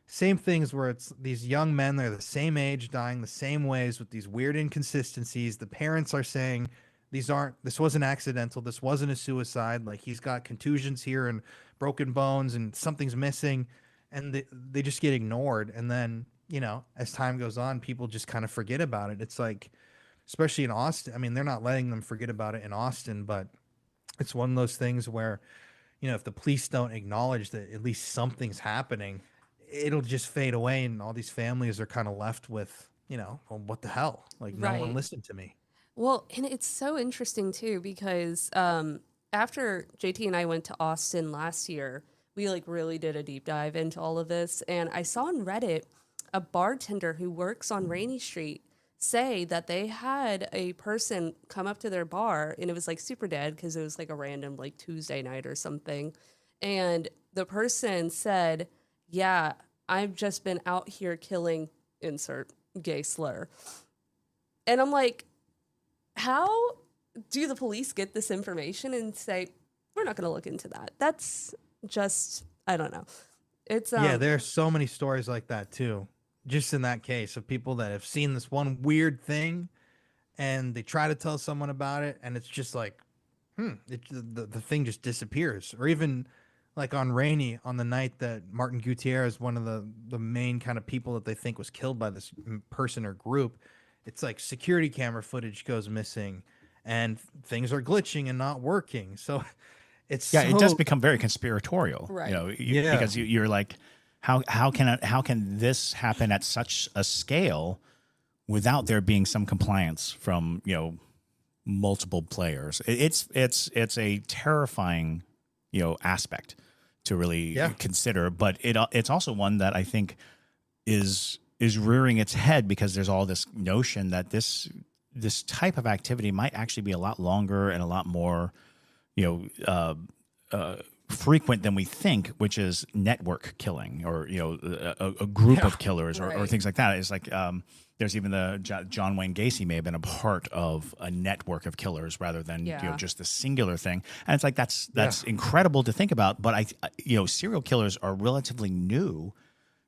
same things where it's these young men, they're the same age, dying the same ways with these weird inconsistencies. The parents are saying this wasn't accidental, this wasn't a suicide, like he's got contusions here and broken bones and something's missing, and they just get ignored. And then, you know, as time goes on, people just kind of forget about it. It's like, especially in Austin, I mean, they're not letting them forget about it in Austin, but it's one of those things where, you know, if the police don't acknowledge that at least something's happening, it'll just fade away, and all these families are kind of left with, you know, well, what the hell? Like, no one listened to me. Well, and it's so interesting too, because after JT and I went to Austin last year, we like really did a deep dive into all of this. And I saw on Reddit a bartender who works on Rainy Street say that they had a person come up to their bar, and it was like super dead because it was like a random like Tuesday night or something. And the person said, yeah, I've just been out here killing insert gay slur. And I'm like, how do the police get this information and say, we're not going to look into that? That's just, I don't know. It's yeah, there's so many stories like that too. Just in that case of people that have seen this one weird thing and they try to tell someone about it, and it's just like, the thing just disappears. Or even like on Rainy, on the night that Martin Gutierrez, one of the main kind of people that they think was killed by this person or group, it's like security camera footage goes missing and things are glitching and not working. So it's it does become very conspiratorial, right? You know, because you're like, how can this happen at such a scale without there being some compliance from, you know, multiple players? It's a terrifying, you know, aspect to really consider, but it's also one that I think is rearing its head because there's all this notion that this type of activity might actually be a lot longer and a lot more, you know, frequent than we think, which is network killing, or, you know, a group of killers, or things like that. It's like there's even the John Wayne Gacy may have been a part of a network of killers rather than you know, just the singular thing. And it's like that's incredible to think about. But you know, serial killers are relatively new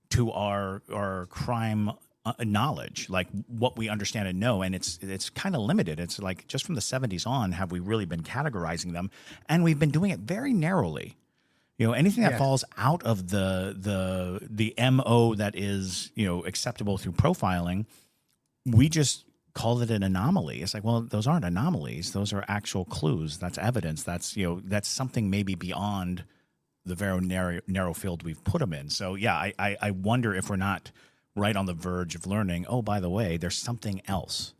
to our crime knowledge, like what we understand and know, and it's kind of limited. It's like just from the 70s on have we really been categorizing them, and we've been doing it very narrowly. You know, anything that falls out of the MO that is, you know, acceptable through profiling, we just call it an anomaly. It's like, well, those aren't anomalies; those are actual clues. That's evidence. That's, you know, that's something maybe beyond the very narrow field we've put them in. So yeah, I wonder if we're not right on the verge of learning, oh, by the way, there's something else.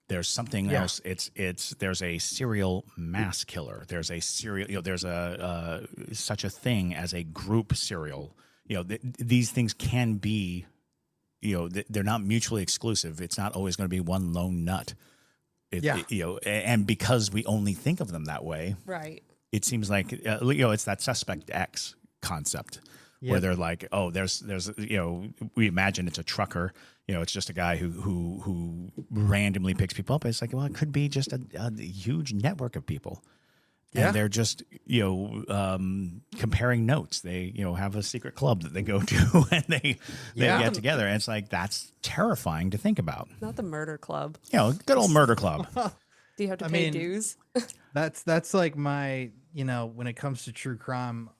There's something else. There's a serial mass killer. There's a serial, you know, there's a such a thing as a group serial. You know, these things can be, you know, they're not mutually exclusive. It's not always going to be one lone nut. You know, and because we only think of them that way, right? it seems like, you know, it's that suspect X concept where they're like, oh, there's, you know, we imagine it's a trucker, you know, it's just a guy who randomly picks people up. It's like, well, it could be just a huge network of people. And they're just, you know, comparing notes. They, you know, have a secret club that they go to and they get together. And it's like, that's terrifying to think about. Not the murder club. You know, good old murder club. Do you have to pay dues? That's like my, you know, when it comes to true crime,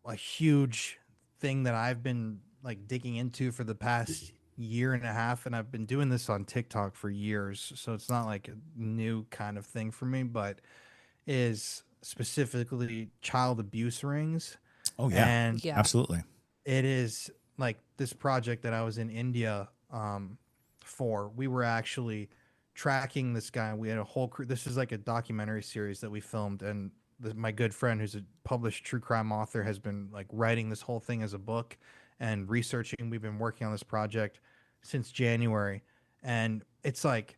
a huge thing that I've been like digging into for the past year and a half. And I've been doing this on TikTok for years. So it's not like a new kind of thing for me, but is specifically child abuse rings. Oh yeah. And absolutely. It is like this project that I was in India for. We were actually tracking this guy. We had a whole crew. This is like a documentary series that we filmed, and my good friend, who's a published true crime author, has been like writing this whole thing as a book and researching. We've been working on this project since January, and it's like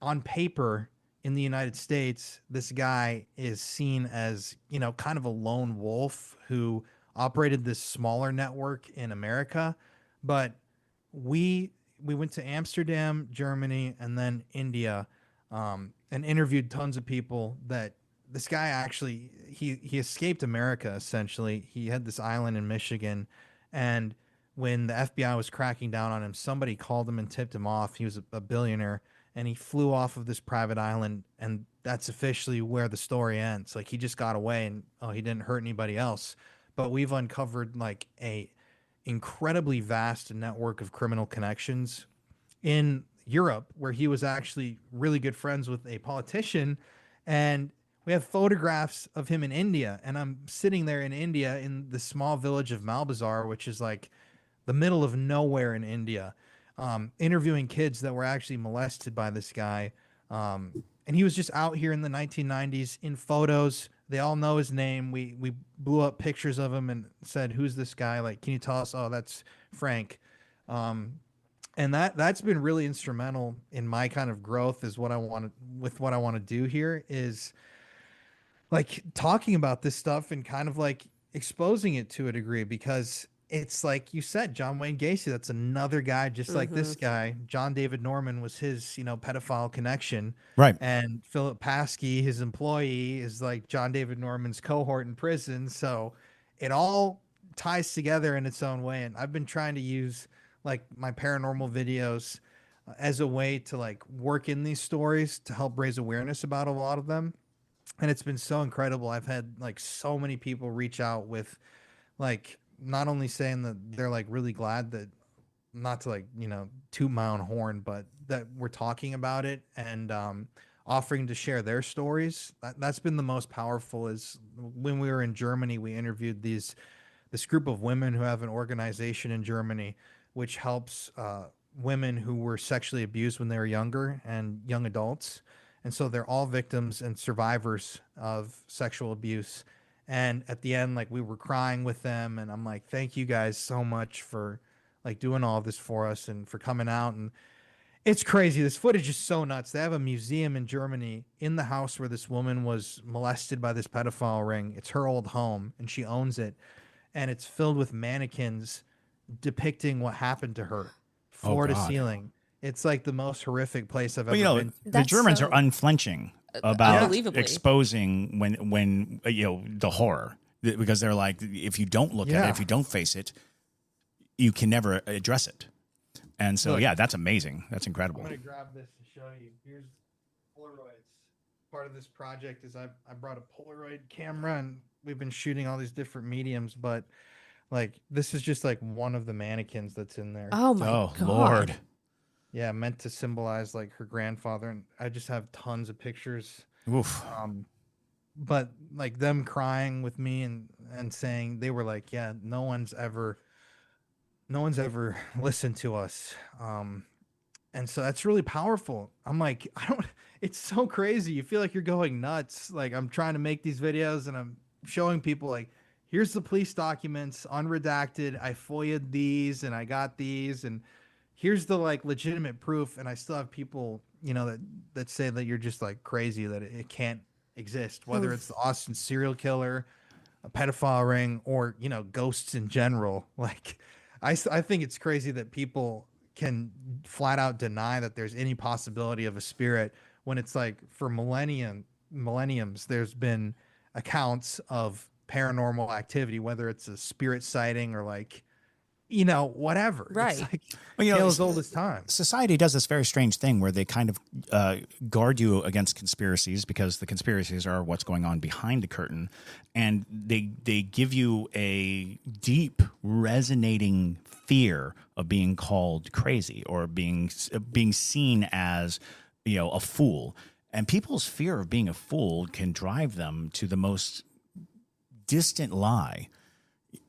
on paper in the United States, this guy is seen as, you know, kind of a lone wolf who operated this smaller network in America. But we went to Amsterdam, Germany, and then India, and interviewed tons of people. That this guy actually, he escaped America, essentially. He had this island in Michigan, and when the FBI was cracking down on him, somebody called him and tipped him off. He was a billionaire, and he flew off of this private island, and that's officially where the story ends. Like, he just got away, and he didn't hurt anybody else. But we've uncovered like a incredibly vast network of criminal connections in Europe, where he was actually really good friends with a politician. And we have photographs of him in India, and I'm sitting there in India in the small village of Malbazar, which is like the middle of nowhere in India, interviewing kids that were actually molested by this guy. And he was just out here in the 1990s in photos. They all know his name. We blew up pictures of him and said, "Who's this guy? Like, can you tell us?" "Oh, that's Frank." And that's been really instrumental in my kind of growth. Is what I want to do here is like talking about this stuff and kind of like exposing it to a degree, because it's like you said, John Wayne Gacy, that's another guy just like this guy. John David Norman was his, you know, pedophile connection. Right. And Philip Paskey, his employee, is like John David Norman's cohort in prison. So it all ties together in its own way. And I've been trying to use like my paranormal videos as a way to like work in these stories to help raise awareness about a lot of them. And it's been so incredible. I've had like so many people reach out with like, not only saying that they're like really glad that, not to like, you know, toot my own horn, but that we're talking about it and offering to share their stories. That's been the most powerful. Is when we were in Germany, we interviewed this group of women who have an organization in Germany which helps women who were sexually abused when they were younger and young adults. And so they're all victims and survivors of sexual abuse. And at the end, like, we were crying with them, and I'm like, "Thank you guys so much for like doing all this for us and for coming out." And it's crazy. This footage is so nuts. They have a museum in Germany in the house where this woman was molested by this pedophile ring. It's her old home, and she owns it. And it's filled with mannequins depicting what happened to her, floor to ceiling. It's like the most horrific place I've ever been. The Germans are unflinching about Unbelievably. exposing when you know, the horror, because they're like, if you don't look at it, if you don't face it, you can never address it. And so, Look, that's amazing. That's incredible. I'm going to grab this to show you. Here's Polaroids. Part of this project is I brought a Polaroid camera, and we've been shooting all these different mediums, but like, this is just like one of the mannequins that's in there. Oh my God. Lord. Yeah, meant to symbolize like her grandfather, and I just have tons of pictures. Oof. But like them crying with me and saying, they were like, "Yeah, no one's ever listened to us." And so that's really powerful. I'm like, it's so crazy. You feel like you're going nuts. Like, I'm trying to make these videos and I'm showing people like, here's the police documents, unredacted. I FOIA'd these and I got these, and here's the like legitimate proof. And I still have people, you know, that say that you're just like crazy, that it can't exist, whether it's the Austin serial killer, a pedophile ring, or, you know, ghosts in general. Like, I think it's crazy that people can flat out deny that there's any possibility of a spirit, when it's like, for millenniums, there's been accounts of paranormal activity, whether it's a spirit sighting or like, you know, whatever. Right. It's like, Well, you know, tales old as time. Society does this very strange thing where they kind of guard you against conspiracies, because the conspiracies are what's going on behind the curtain, and they give you a deep, resonating fear of being called crazy or being seen as, you know, a fool. And people's fear of being a fool can drive them to the most distant lie.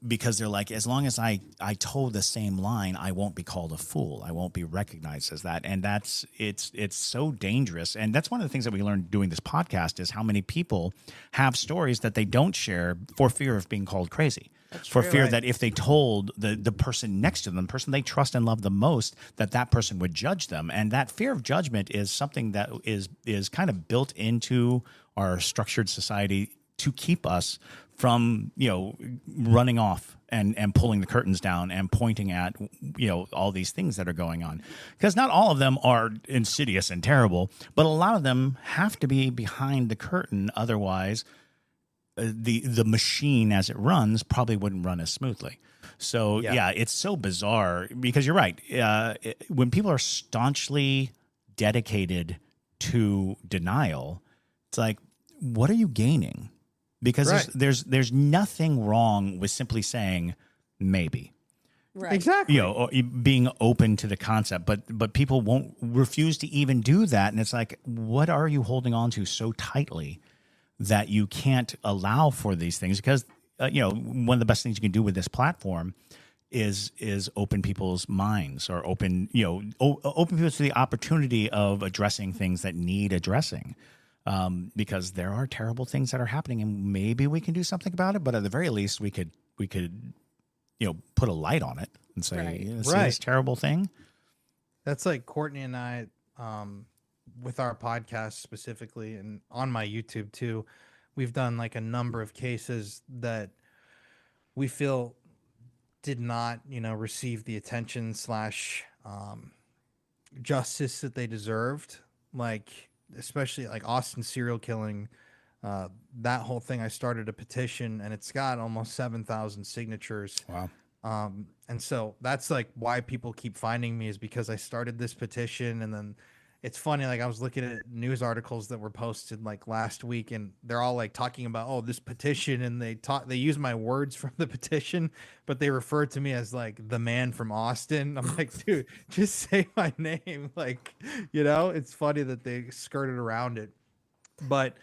because they're like, as long as I told the same line, I won't be called a fool. I won't be recognized as that. And it's so dangerous. And that's one of the things that we learned doing this podcast is how many people have stories that they don't share for fear of being called crazy. For fear that if they told the person next to them, the person they trust and love the most, that person would judge them. And that fear of judgment is something that is kind of built into our structured society to keep us from, running off and pulling the curtains down and pointing at, all these things that are going on. Because not all of them are insidious and terrible, but a lot of them have to be behind the curtain. Otherwise, the machine as it runs probably wouldn't run as smoothly. So, yeah, it's so bizarre because you're right. When people are staunchly dedicated to denial, it's like, what are you gaining? Because there's nothing wrong with simply saying maybe. Right. Exactly. Or being open to the concept, but people won't refuse to even do that. And it's like, what are you holding on to so tightly that you can't allow for these things? Because, one of the best things you can do with this platform is open people's minds or open people to the opportunity of addressing things that need addressing. Because there are terrible things that are happening, and maybe we can do something about it. But at the very least, we could put a light on it and say, see this terrible thing. That's like Courtney and I, with our podcast specifically, and on my YouTube too, we've done like a number of cases that we feel did not, receive the attention / justice that they deserved. Like, especially like Austin serial killing, that whole thing. I started a petition and it's got almost 7,000 signatures. Wow. And so that's like why people keep finding me, is because I started this petition. And then it's funny, like I was looking at news articles that were posted like last week, and they're all like talking about, this petition, and they use my words from the petition, but they refer to me as like the man from Austin. I'm like, dude, just say my name. Like, it's funny that they skirted around it, but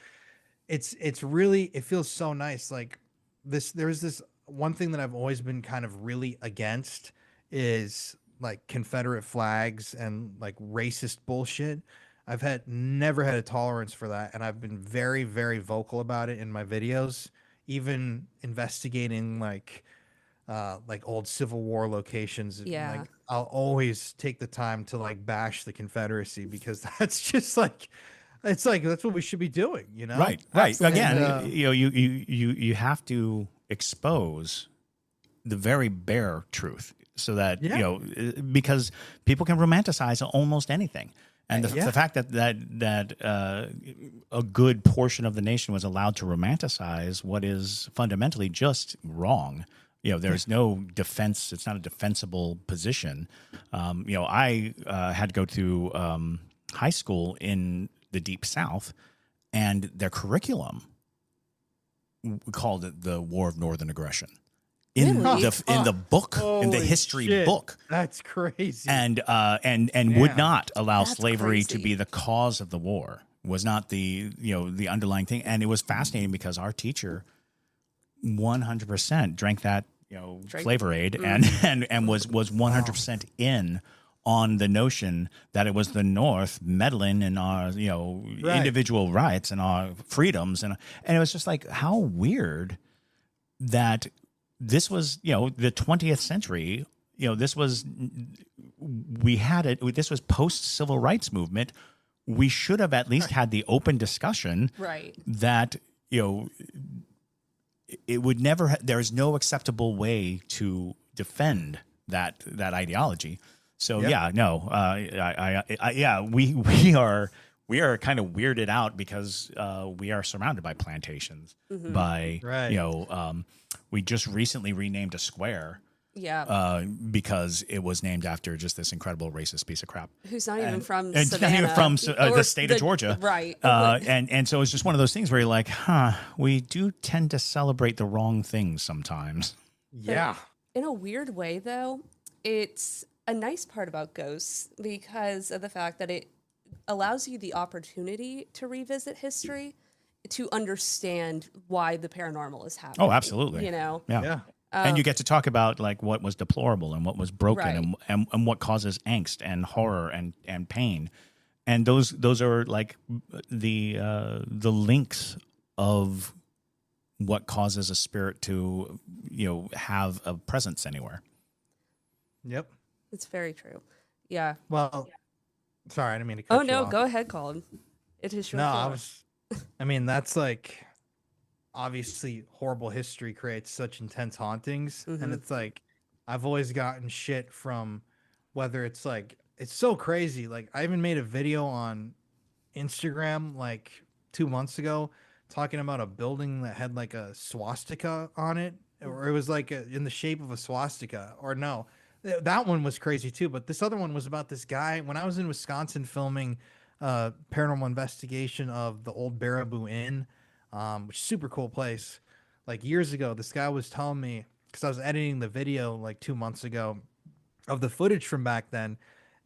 it's really, it feels so nice. Like there's this one thing that I've always been kind of really against is like Confederate flags and like racist bullshit. I've never had a tolerance for that, and I've been very, very vocal about it in my videos, even investigating like old Civil War locations. Yeah. Like I'll always take the time to like bash the Confederacy, because that's just like, it's like, that's what we should be doing, Right. Again, you have to expose the very bare truth, so that because people can romanticize almost anything, and the fact that a good portion of the nation was allowed to romanticize what is fundamentally just wrong. There's no defense. It's not a defensible position. I had to go to high school in the Deep South, and their curriculum called it the War of Northern Aggression. In the book, in the history book. That's crazy. And would not allow slavery to be the cause of the war. Was not the underlying thing. And it was fascinating because our teacher 100% drank that Flavor Aid and was 100% in on the notion that it was the North meddling in our individual rights and our freedoms, and it was just like, how weird that this was the 20th century. This was this was post civil rights movement. We should have at least had the open discussion, right? That it would never. There is no acceptable way to defend that ideology. So we are kind of weirded out because we are surrounded by plantations. Mm-hmm. By we just recently renamed a square. Yeah. Because it was named after just this incredible racist piece of crap. Who's not even from Savannah. Not even from the state of Georgia. Right. And so it's just one of those things where you're like, we do tend to celebrate the wrong things sometimes. Yeah. In a weird way, though, it's a nice part about ghosts because of the fact that it allows you the opportunity to revisit history to understand why the paranormal is happening. Oh, absolutely. Yeah. And you get to talk about like what was deplorable and what was broken and what causes angst and horror and pain. And those are like the links of what causes a spirit to, have a presence anywhere. Yep. It's very true. Yeah. Well, sorry, I didn't mean to cut you off. Go ahead, Colin. It is your floor. That's like, obviously horrible history creates such intense hauntings. And it's like, I've always gotten shit from whether it's like, it's so crazy. Like I even made a video on Instagram like 2 months ago talking about a building that had like a swastika on it, or it was like in the shape of a swastika, or no, that one was crazy too. But this other one was about this guy. When I was in Wisconsin filming paranormal investigation of the old Baraboo Inn, which is a super cool place. Like years ago, this guy was telling me, because I was editing the video like 2 months ago of the footage from back then.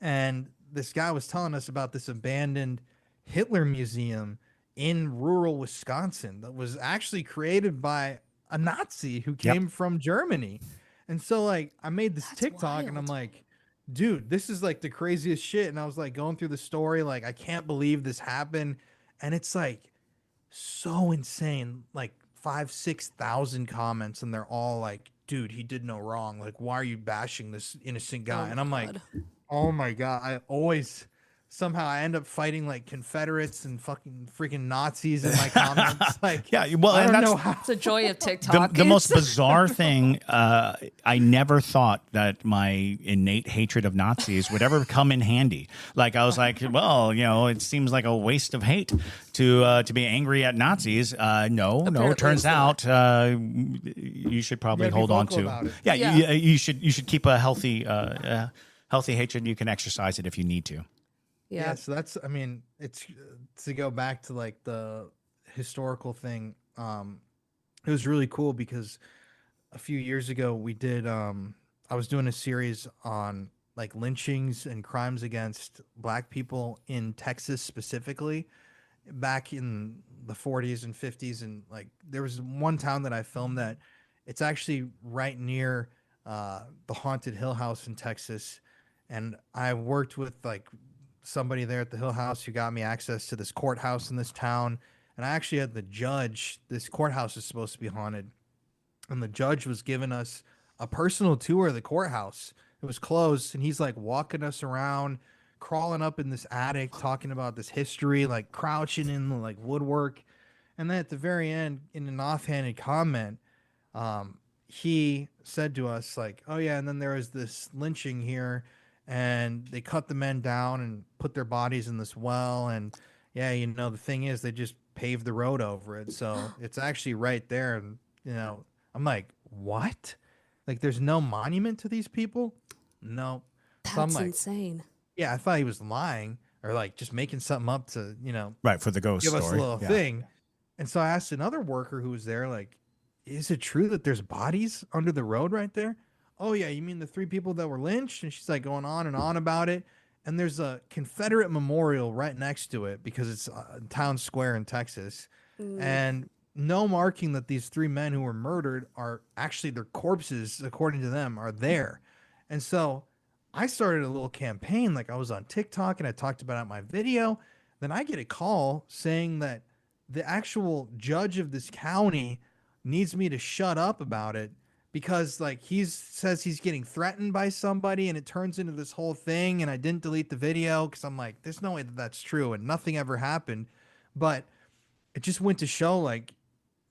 And this guy was telling us about this abandoned Hitler museum in rural Wisconsin that was actually created by a Nazi who came from Germany. And so like I made this TikTok and I'm like, dude, this is like the craziest shit. And I was like going through the story, like, I can't believe this happened. And it's like so insane, like 5,000-6,000 comments, and they're all like, dude, he did no wrong. Like, why are you bashing this innocent guy? And I'm like, oh my God, I always somehow I end up fighting like Confederates and freaking Nazis in my comments. Like, yeah, well, I and don't that's know how. It's the joy of TikTok. The most bizarre thing, I never thought that my innate hatred of Nazis would ever come in handy. Like I was like, well, it seems like a waste of hate to be angry at Nazis. No, it turns out you should probably hold on to. You should keep a healthy hatred. You can exercise it if you need to. Yeah, so that's, it's to go back to like the historical thing. It was really cool because a few years ago we did, I was doing a series on like lynchings and crimes against Black people in Texas specifically back in the 40s and 50s. And like there was one town that I filmed that it's actually right near the Haunted Hill House in Texas. And I worked with like somebody there at the Hill House who got me access to this courthouse in this town. And I actually had the judge, this courthouse is supposed to be haunted. And the judge was giving us a personal tour of the courthouse. It was closed. And he's like walking us around, crawling up in this attic, talking about this history, like crouching in the like woodwork. And then at the very end, in an offhanded comment, he said to us like, oh yeah, and then there was this lynching here. And they cut the men down and put their bodies in this well. And yeah, the thing is they just paved the road over it. So it's actually right there. And, I'm like, what? Like there's no monument to these people? No. That's insane. Yeah, I thought he was lying or like just making something up to, right, for the ghost give story. Us a little thing. And so I asked another worker who was there, like, is it true that there's bodies under the road right there? Oh yeah, you mean the 3 people that were lynched? And she's like going on and on about it. And there's a Confederate memorial right next to it because it's town square in Texas. And no marking that these 3 men who were murdered are actually their corpses, according to them, are there. And so I started a little campaign. Like I was on TikTok and I talked about it in my video. Then I get a call saying that the actual judge of this county needs me to shut up about it. Because like he says he's getting threatened by somebody and it turns into this whole thing. And I didn't delete the video because I'm like, there's no way that that's true. And nothing ever happened. But it just went to show like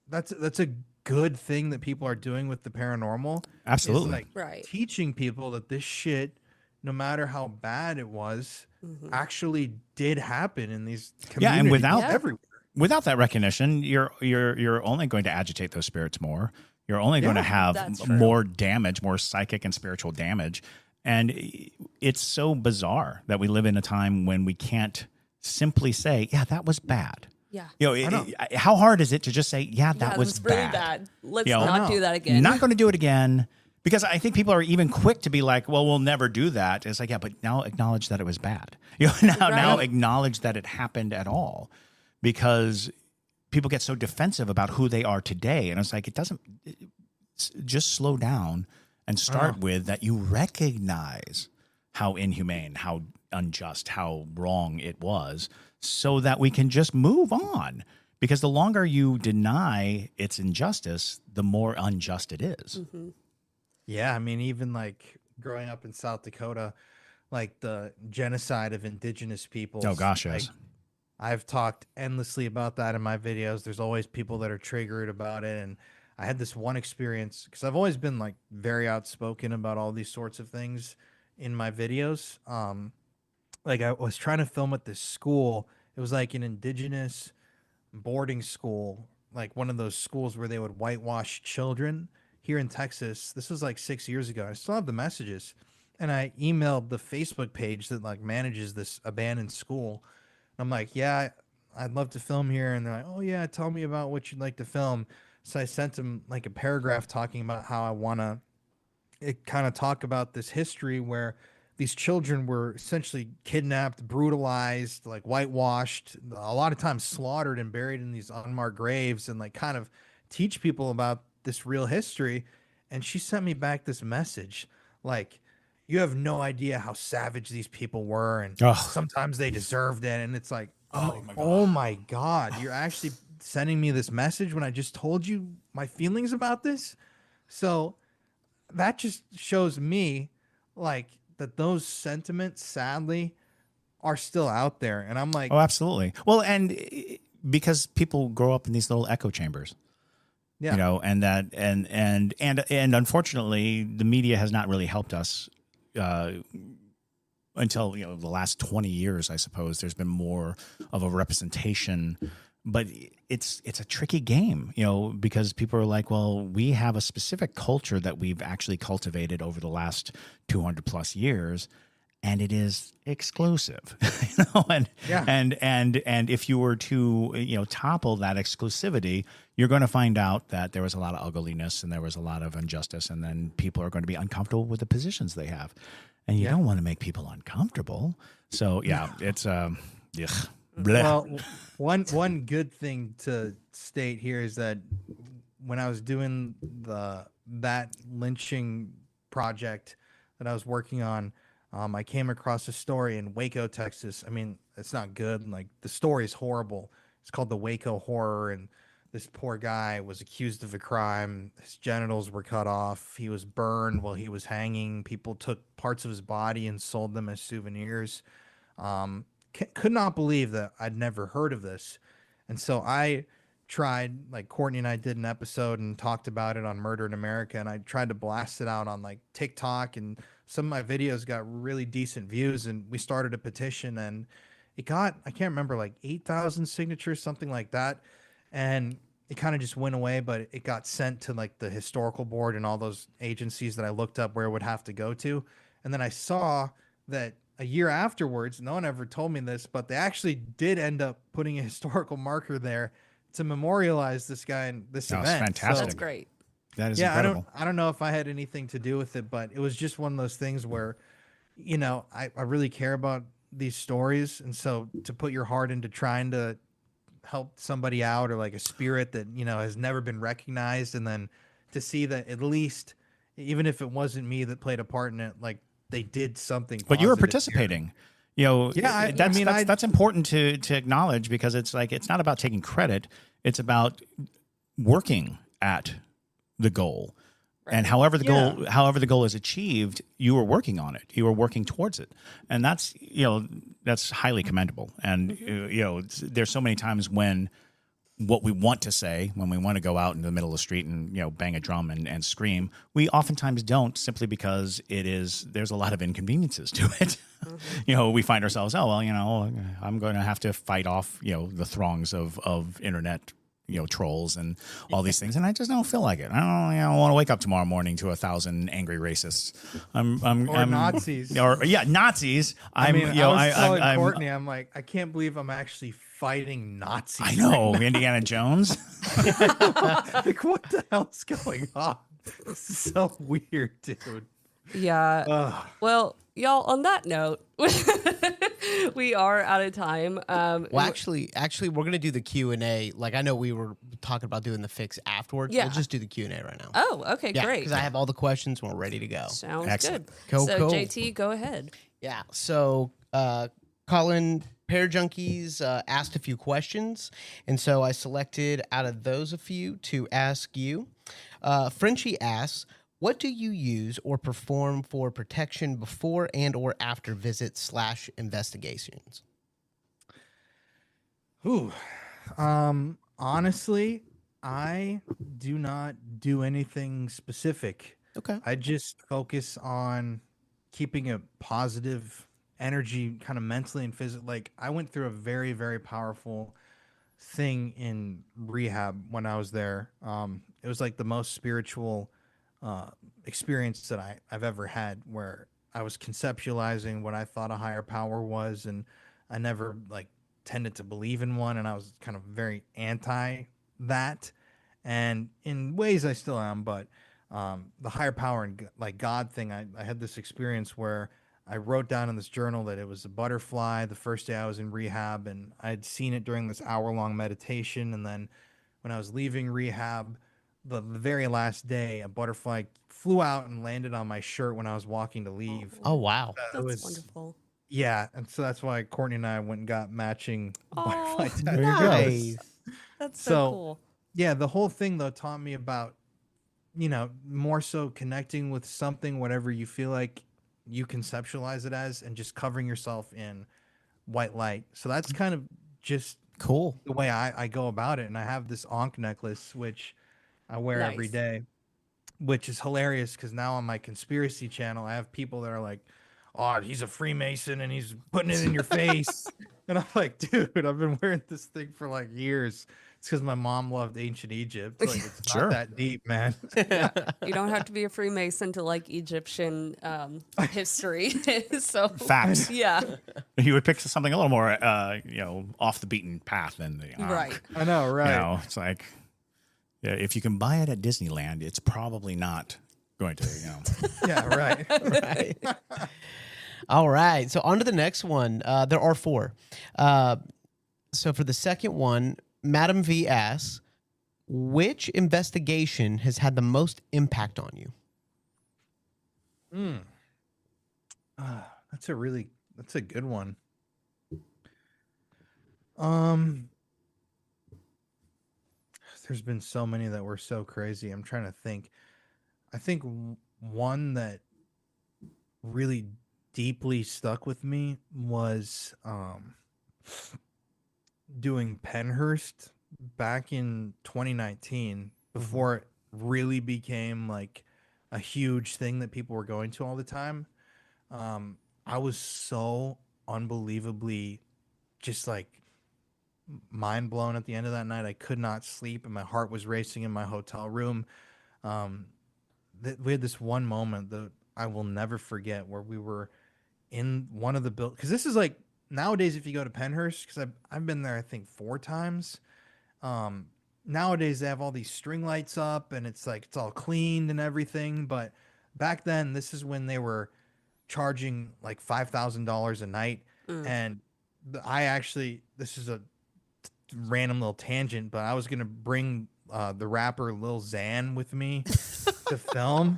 that's a good thing that people are doing with the paranormal. Absolutely. Like right. Teaching people that this shit, no matter how bad it was, actually did happen in these communities. Yeah, and everywhere. Without that recognition, you're only going to agitate those spirits more. You're only going to have more damage, more psychic and spiritual damage. And it's so bizarre that we live in a time when we can't simply say, yeah, that was bad. Yeah. How hard is it to just say, yeah, that was really bad. Let's not do that again. Not going to do it again. Because I think people are even quick to be like, well, we'll never do that. It's like, yeah, but now acknowledge that it was bad. Now acknowledge that it happened at all. Because people get so defensive about who they are today. And it's like, just slow down and start with that you recognize how inhumane, how unjust, how wrong it was, so that we can just move on. Because the longer you deny its injustice, the more unjust it is. Mm-hmm. Yeah, I mean, even like growing up in South Dakota, like the genocide of indigenous peoples. Oh gosh, yes. Like, I've talked endlessly about that in my videos. There's always people that are triggered about it. And I had this one experience because I've always been like very outspoken about all these sorts of things in my videos. Like I was trying to film at this school. It was like an indigenous boarding school, like one of those schools where they would whitewash children here in Texas. This was like 6 years ago. I still have the messages. And I emailed the Facebook page that like manages this abandoned school. I'm like, yeah, I'd love to film here. And they're like, oh yeah, tell me about what you'd like to film. So I sent them like a paragraph talking about how I want to kind of talk about this history where these children were essentially kidnapped, brutalized, like whitewashed, a lot of times slaughtered and buried in these unmarked graves, and like kind of teach people about this real history. And she sent me back this message like, you have no idea how savage these people were, and sometimes they deserved it. And it's like, oh my God, you're actually sending me this message when I just told you my feelings about this? So that just shows me like that those sentiments, sadly, are still out there. And I'm like, oh, absolutely. Well, and because people grow up in these little echo chambers. Yeah. You know, and that and unfortunately the media has not really helped us until, you know, the last 20 years, I suppose. There's been more of a representation, but it's a tricky game, you know, because people are like, well, we have a specific culture that we've actually cultivated over the last 200 plus years, and it is exclusive, you know, and if you were to, you know, topple that exclusivity, you're going to find out that there was a lot of ugliness and there was a lot of injustice, and then people are going to be uncomfortable with the positions they have, and you don't want to make people uncomfortable. So yeah, it's well, one good thing to state here is that when I was doing that lynching project that I was working on, I came across a story in Waco, Texas. I mean, it's not good. Like, the story is horrible. It's called the Waco Horror, and this poor guy was accused of a crime. His genitals were cut off. He was burned while he was hanging. People took parts of his body and sold them as souvenirs. Could not believe that I'd never heard of this. And so I tried, like Courtney and I did an episode and talked about it on Murder in America, and I tried to blast it out on like TikTok, and some of my videos got really decent views, and we started a petition, and it got, I can't remember, like 8,000 signatures, something like that. And it kind of just went away, but it got sent to like the historical board and all those agencies that I looked up where it would have to go to. And then I saw that a year afterwards, no one ever told me this, but they actually did end up putting a historical marker there to memorialize this guy in this event. That's fantastic. So, that's great. That is incredible. I don't know if I had anything to do with it, but it was just one of those things where, you know, I really care about these stories. And so to put your heart into trying to help somebody out, or like a spirit that, you know, has never been recognized, and then to see that at least, even if it wasn't me that played a part in it, like they did something. But you were participating. You know, yeah, that's important to acknowledge, because it's like, it's not about taking credit. It's about working at the goal. Right. And however the goal is achieved, you are working on it. You are working towards it. And that's, you know, that's highly commendable. And, you know, there's so many times when what we want to say, when we want to go out in the middle of the street and, you know, bang a drum and scream, we oftentimes don't, simply because there's a lot of inconveniences to it. You know, we find ourselves, oh, well, you know, I'm going to have to fight off, you know, the throngs of internet, you know, trolls and all these things, and I just don't feel like it. I don't want to wake up tomorrow morning to 1,000 angry racists. I'm Nazis. Or Nazis. I was telling Courtney, I'm like, I can't believe I'm actually fighting Nazis. I know, right, Indiana Jones. Like, what the hell's going on? This is so weird, dude. Yeah. Well, y'all, on that note, we are out of time. Well, actually, we're gonna do the Q&A. Like, I know we were talking about doing the fix afterwards. Yeah. We'll just do the Q&A right now. Oh, okay, Yeah, great. because I have all the questions and we're ready to go. Sounds Excellent. good. Cool, So cool. JT, go ahead. Yeah. So, Colin, Pair Junkies asked a few questions, and so I selected out of those a few to ask you. Frenchie asks, what do you use or perform for protection before and or after visits / investigations? Ooh. Honestly, I do not do anything specific. Okay. I just focus on keeping a positive energy kind of mentally and physically. Like, I went through a very, very powerful thing in rehab when I was there. It was like the most spiritual experience that I've ever had, where I was conceptualizing what I thought a higher power was, and I never like tended to believe in one, and I was kind of very anti that, and in ways I still am, but the higher power and like God thing, I had this experience where I wrote down in this journal that it was a butterfly the first day I was in rehab, and I had seen it during this hour-long meditation, and then when I was leaving rehab, the very last day, a butterfly flew out and landed on my shirt when I was walking to leave. Oh, wow. That's was wonderful. Yeah, and so that's why Courtney and I went and got matching butterfly tattoos. There you go. Nice. That's so So, cool. yeah, the whole thing though taught me about, more so connecting with something, whatever you feel like you conceptualize it as, and just covering yourself in white light. So that's kind of just Cool. the way I go about it. And I have this Ankh necklace, which I wear every Nice. day, which is hilarious because now on my conspiracy channel, I have people that are like, oh, he's a Freemason and he's putting it in your face. And I'm like, dude, I've been wearing this thing for like years. It's because my mom loved ancient Egypt. Like, it's Sure. not that deep, man. You don't have to be a Freemason to like Egyptian history. So Facts. yeah, You would pick something a little more, off the beaten path than the Ankh. right. I know, right? It's like, yeah, if you can buy it at Disneyland, it's probably not going to, Yeah, right. Right. All right. So on to the next one. There are 4. So for the second one, Madam V asks, which investigation has had the most impact on you? That's a good one. There's been so many that were so crazy. I'm trying to think. I think one that really deeply stuck with me was doing Pennhurst back in 2019, before it really became like a huge thing that people were going to all the time. I was so unbelievably just like mind blown at the end of that night. I could not sleep and my heart was racing in my hotel room. We had this one moment that I will never forget, where we were in one of the because this is like nowadays, if you go to Pennhurst, because I've been there I think 4 times. Nowadays they have all these string lights up and it's like it's all cleaned and everything, but back then this is when they were charging like $5,000 a night. And this is a random little tangent, but I was gonna bring the rapper Lil Xan with me to film,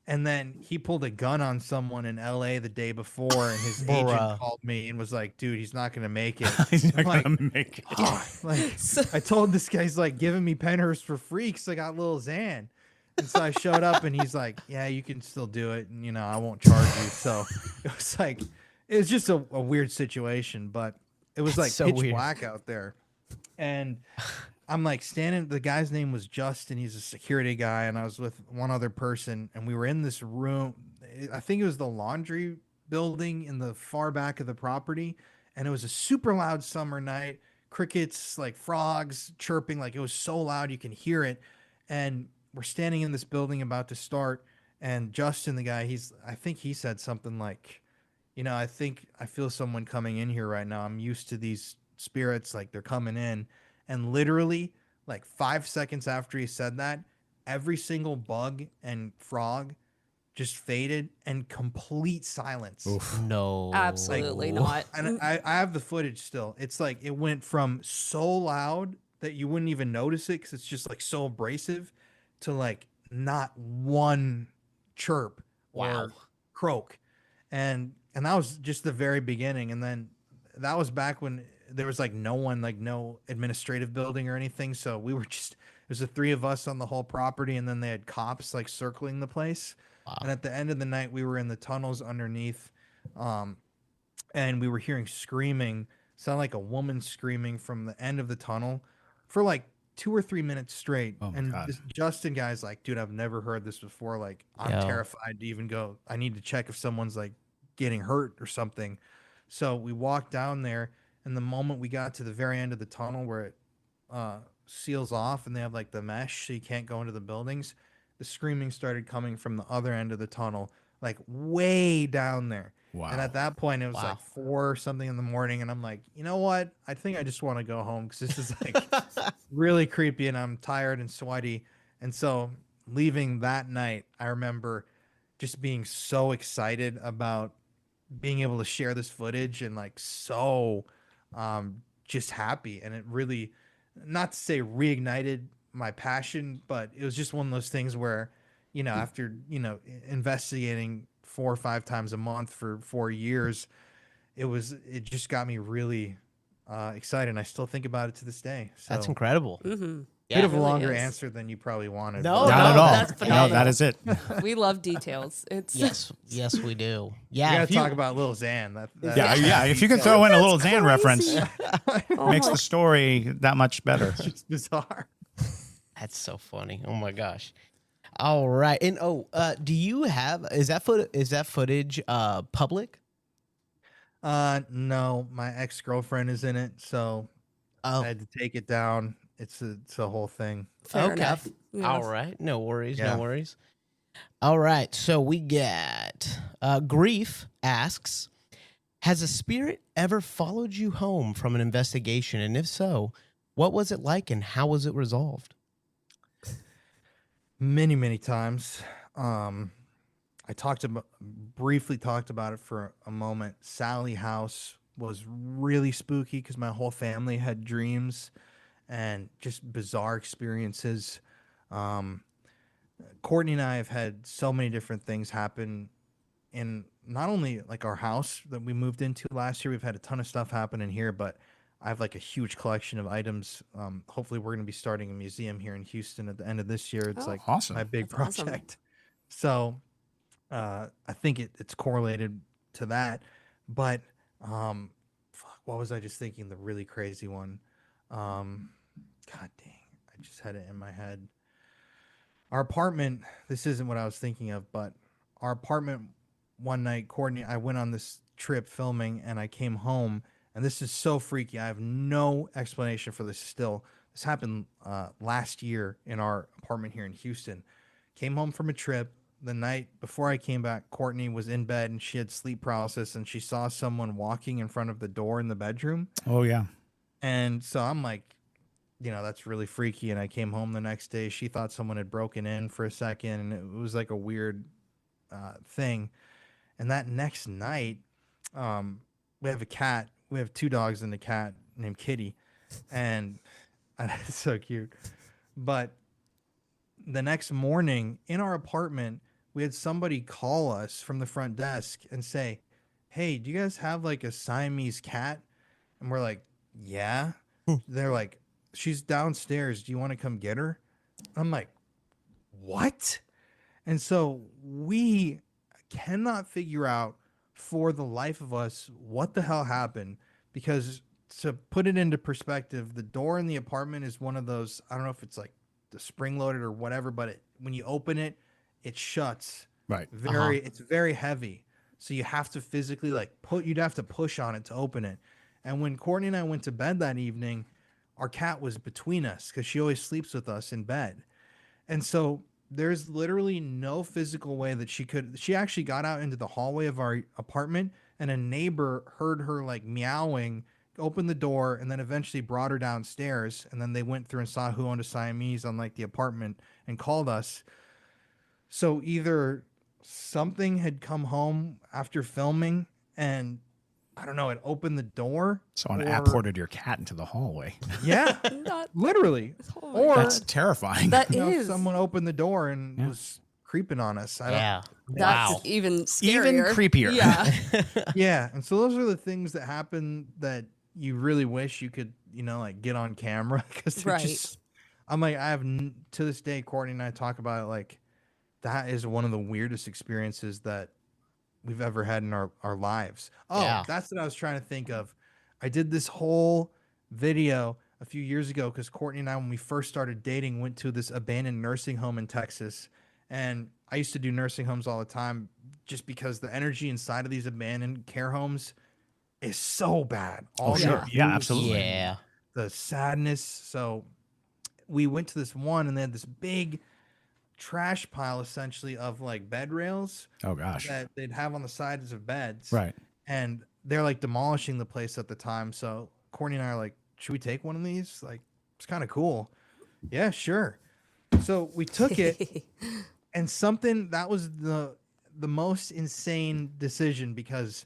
and then he pulled a gun on someone in LA the day before, and his agent called me and was like, dude, he's not gonna make it. He's not I'm going to make it. "Oh," I told this guy, he's like giving me Pennhurst for free because I got Lil Xan. And so I showed up and he's like, yeah, you can still do it, and I won't charge you. So it was just a weird situation, but it was like so pitch weird. black out there. And I'm like standing, the guy's name was Justin, he's a security guy, and I was with one other person, and we were in this room. I think it was the laundry building in the far back of the property, and it was a super loud summer night, crickets, like frogs chirping, like it was so loud you can hear it. And we're standing in this building about to start, and Justin, the guy, I think he said something like, I think I feel someone coming in here right now. I'm used to these spirits, like they're coming in. And literally like 5 seconds after he said that, every single bug and frog just faded and complete silence. No. Absolutely not. And I have the footage still. It's like it went from so loud that you wouldn't even notice it because it's just like so abrasive to like not one chirp or croak. And that was just the very beginning. And then that was back when there was like no one, like no administrative building or anything. So we were just, it was the three of us on the whole property. And then they had cops like circling the place. And at the end of the night, we were in the tunnels underneath, and we were hearing screaming, sound like a woman screaming from the end of the tunnel for like 2 or 3 minutes straight. And this Justin guy's like, dude, I've never heard this before. Like, I'm terrified to even go. I need to check if someone's like getting hurt or something. So we walked down there, and the moment we got to the very end of the tunnel where it seals off and they have like the mesh so you can't go into the buildings, the screaming started coming from the other end of the tunnel, like way down there. Wow. And at that point, it was like 4 or something in the morning. And I'm like, you know what? I think I just want to go home because this is like really creepy and I'm tired and sweaty. And so leaving that night, I remember just being so excited about being able to share this footage and like so just happy. And it really, not to say reignited my passion, but it was just one of those things where, you know, after, you know, investigating 4 or 5 times a month for 4 years, it just got me really excited. And I still think about it to this day. So that's incredible. Bit of a longer answer than you probably wanted. No, not at all. That's phenomenal. No, that is it. We love details. It's yes, we do. Yeah, you gotta talk about Lil Xan. Yeah. If you can throw in a little Xan reference, makes the story that much better. It's bizarre. That's so funny. Oh my gosh. All right. And do you have is that footage public? No, my ex-girlfriend is in it, so I had to take it down. It's a whole thing. Fair enough. Yes. All right. No worries. No worries. All right. So we get Grief asks, has a spirit ever followed you home from an investigation? And if so, what was it like and how was it resolved? Many, many times. I briefly talked about it for a moment. Sally House was really spooky because my whole family had dreams and just bizarre experiences. Courtney and I have had so many different things happen in not only like our house that we moved into last year. We've had a ton of stuff happen in here, but I have like a huge collection of items. Hopefully we're going to be starting a museum here in Houston at the end of this year. It's like awesome. My big That's project. So I think it's correlated to that. But what was I just thinking? The really crazy one. God dang, I just had it in my head. Our apartment, this isn't what I was thinking of, but our apartment one night, Courtney, I went on this trip filming and I came home. And this is so freaky. I have no explanation for this still. This happened last year in our apartment here in Houston. Came home from a trip. The night before I came back, Courtney was in bed and she had sleep paralysis and she saw someone walking in front of the door in the bedroom. Oh, yeah. And so I'm like, you know, that's really freaky. And I came home the next day. She thought someone had broken in for a second. And it was like a weird thing. And that next night, we have a cat. We have 2 dogs and a cat named Kitty, and it's so cute. But the next morning in our apartment, we had somebody call us from the front desk and say, hey, do you guys have like a Siamese cat? And we're like, yeah. They're like, she's downstairs. Do you want to come get her? I'm like, what? And so we cannot figure out for the life of us what the hell happened, because to put it into perspective, the door in the apartment is one of those, I don't know if it's like the spring loaded or whatever, but when you open it, it shuts. Right. It's very heavy. So you have to physically you'd have to push on it to open it. And when Courtney and I went to bed that evening, our cat was between us because she always sleeps with us in bed. And so there's literally no physical way that she actually got out into the hallway of our apartment, and a neighbor heard her like meowing, opened the door, and then eventually brought her downstairs. And then they went through and saw who owned a Siamese on like the apartment and called us. So either something had come home after filming, and I don't know, it opened the door. Someone or- apported your cat into the hallway. Yeah, Not- literally. Oh my Or That's terrifying. That you know, is. someone opened the door and Yeah. was creeping on us. I don't, Yeah. That's Wow. even scarier. Even creepier. Yeah. Yeah, and so those are the things that happen that you really wish you could, you know, like get on camera because Right. just. I'm like, to this day, Courtney and I talk about it like that is one of the weirdest experiences that we've ever had in our lives. Oh, Yeah. that's what I was trying to think of. I did this whole video a few years ago because Courtney and I, when we first started dating, went to this abandoned nursing home in Texas. And I used to do nursing homes all the time just because the energy inside of these abandoned care homes is so bad. All the sure. Yeah, abuse, absolutely. Yeah. the sadness. So we went to this one and they had this big trash pile essentially of like bed rails Oh gosh. that they'd have on the sides of beds. Right. And they're like demolishing the place at the time. So Courtney and I are like, should we take one of these? Like, it's kind of cool. Yeah, sure. So we took it, and something that was the most insane decision because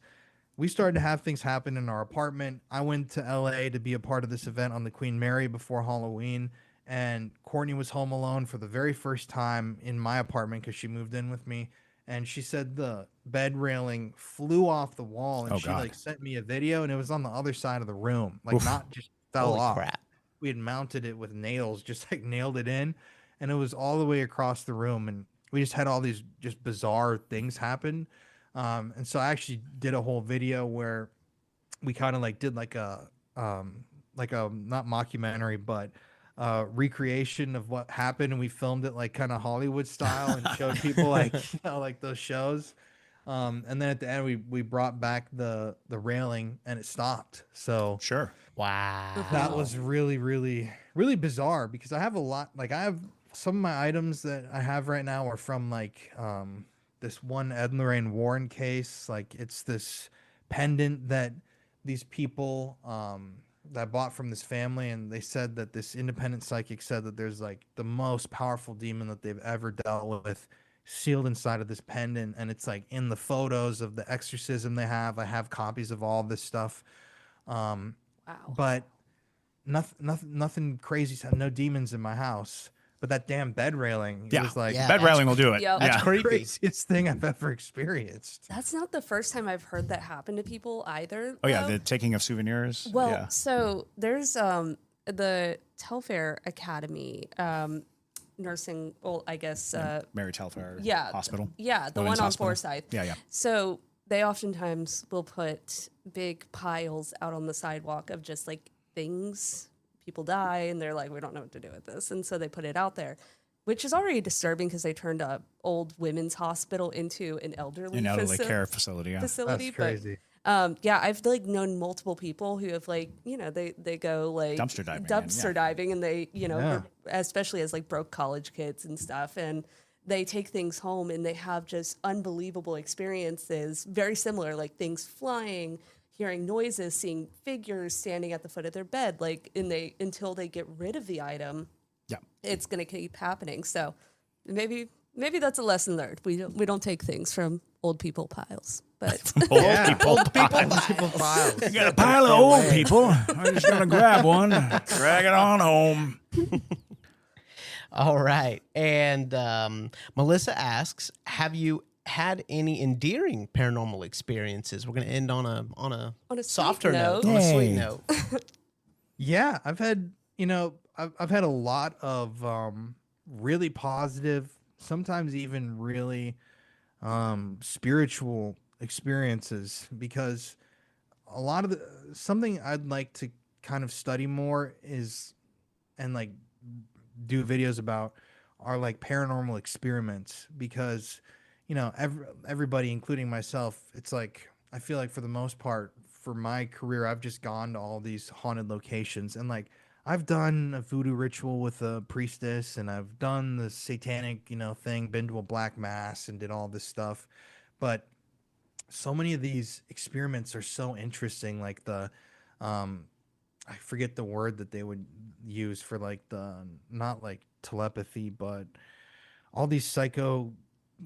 we started to have things happen in our apartment. I went to LA to be a part of this event on the Queen Mary before Halloween, and Courtney was home alone for the very first time in my apartment because she moved in with me. And she said the bed railing flew off the wall, and Oh, she God. like sent me a video, and it was on the other side of the room, like not just fell Holy off. crap. We had mounted it with nails, just like nailed it in, and it was all the way across the room. And we just had all these just bizarre things happen. And so I actually did a whole video where we kind of like did like a not mockumentary, but recreation of what happened, and we filmed it like kind of Hollywood style and showed people like like those shows. And then at the end we brought back the railing and it stopped. So Sure. Wow. that was really, really, really bizarre because I have a lot, like I have some of my items that I have right now are from like this one Ed and Lorraine Warren case. Like it's this pendant that these people that bought from this family, and they said that this independent psychic said that there's like the most powerful demon that they've ever dealt with sealed inside of this pendant, and it's like in the photos of the exorcism they have. I have copies of all this stuff. Wow. But nothing crazy. No demons in my house. But that damn bed railing, it Yeah. was like Yeah. Bed that's railing will do it. Yep. That's Yeah. creepy. craziest thing I've ever experienced. That's not the first time I've heard that happen to people either. Oh yeah, though. the taking of souvenirs. Well, yeah. so there's the Telfair Academy nursing. Well, I guess Mary Telfair yeah, Hospital. Yeah, the Women's one on Hospital. Forsyth. Yeah, yeah. So they oftentimes will put big piles out on the sidewalk of just like things. People die, and they're like, we don't know what to do with this, and so they put it out there, which is already disturbing because they turned a old women's hospital into an elderly An elderly care facility. Yeah. facility. That's crazy. But yeah, I've like known multiple people who have like, you know, they go like Dumpster diving and, dumpster diving, and they, you know, Yeah. especially as like broke college kids and stuff, and they take things home and they have just unbelievable experiences, very similar, like things flying, hearing noises, seeing figures standing at the foot of their bed, like until they get rid of the item, Yeah. it's gonna keep happening. So maybe that's a lesson learned. We don't take things from old people piles, but Old people. People files. You got a pile of old people. I'm just gonna grab one, drag it on home. All right. And Melissa asks, have you had any endearing paranormal experiences? We're going to end on a sweet softer note. note. On a sweet Yay. note. Yeah, I've had, I've had a lot of really positive, sometimes even really spiritual experiences, because a lot of something I'd like to kind of study more is, and like do videos about, are like paranormal experiments, because everybody, including myself, it's like I feel like for the most part for my career I've just gone to all these haunted locations, and like I've done a voodoo ritual with a priestess, and I've done the satanic thing, been to a black mass and did all this stuff, but so many of these experiments are so interesting, like the I forget the word that they would use for like the, not like telepathy, but all these psycho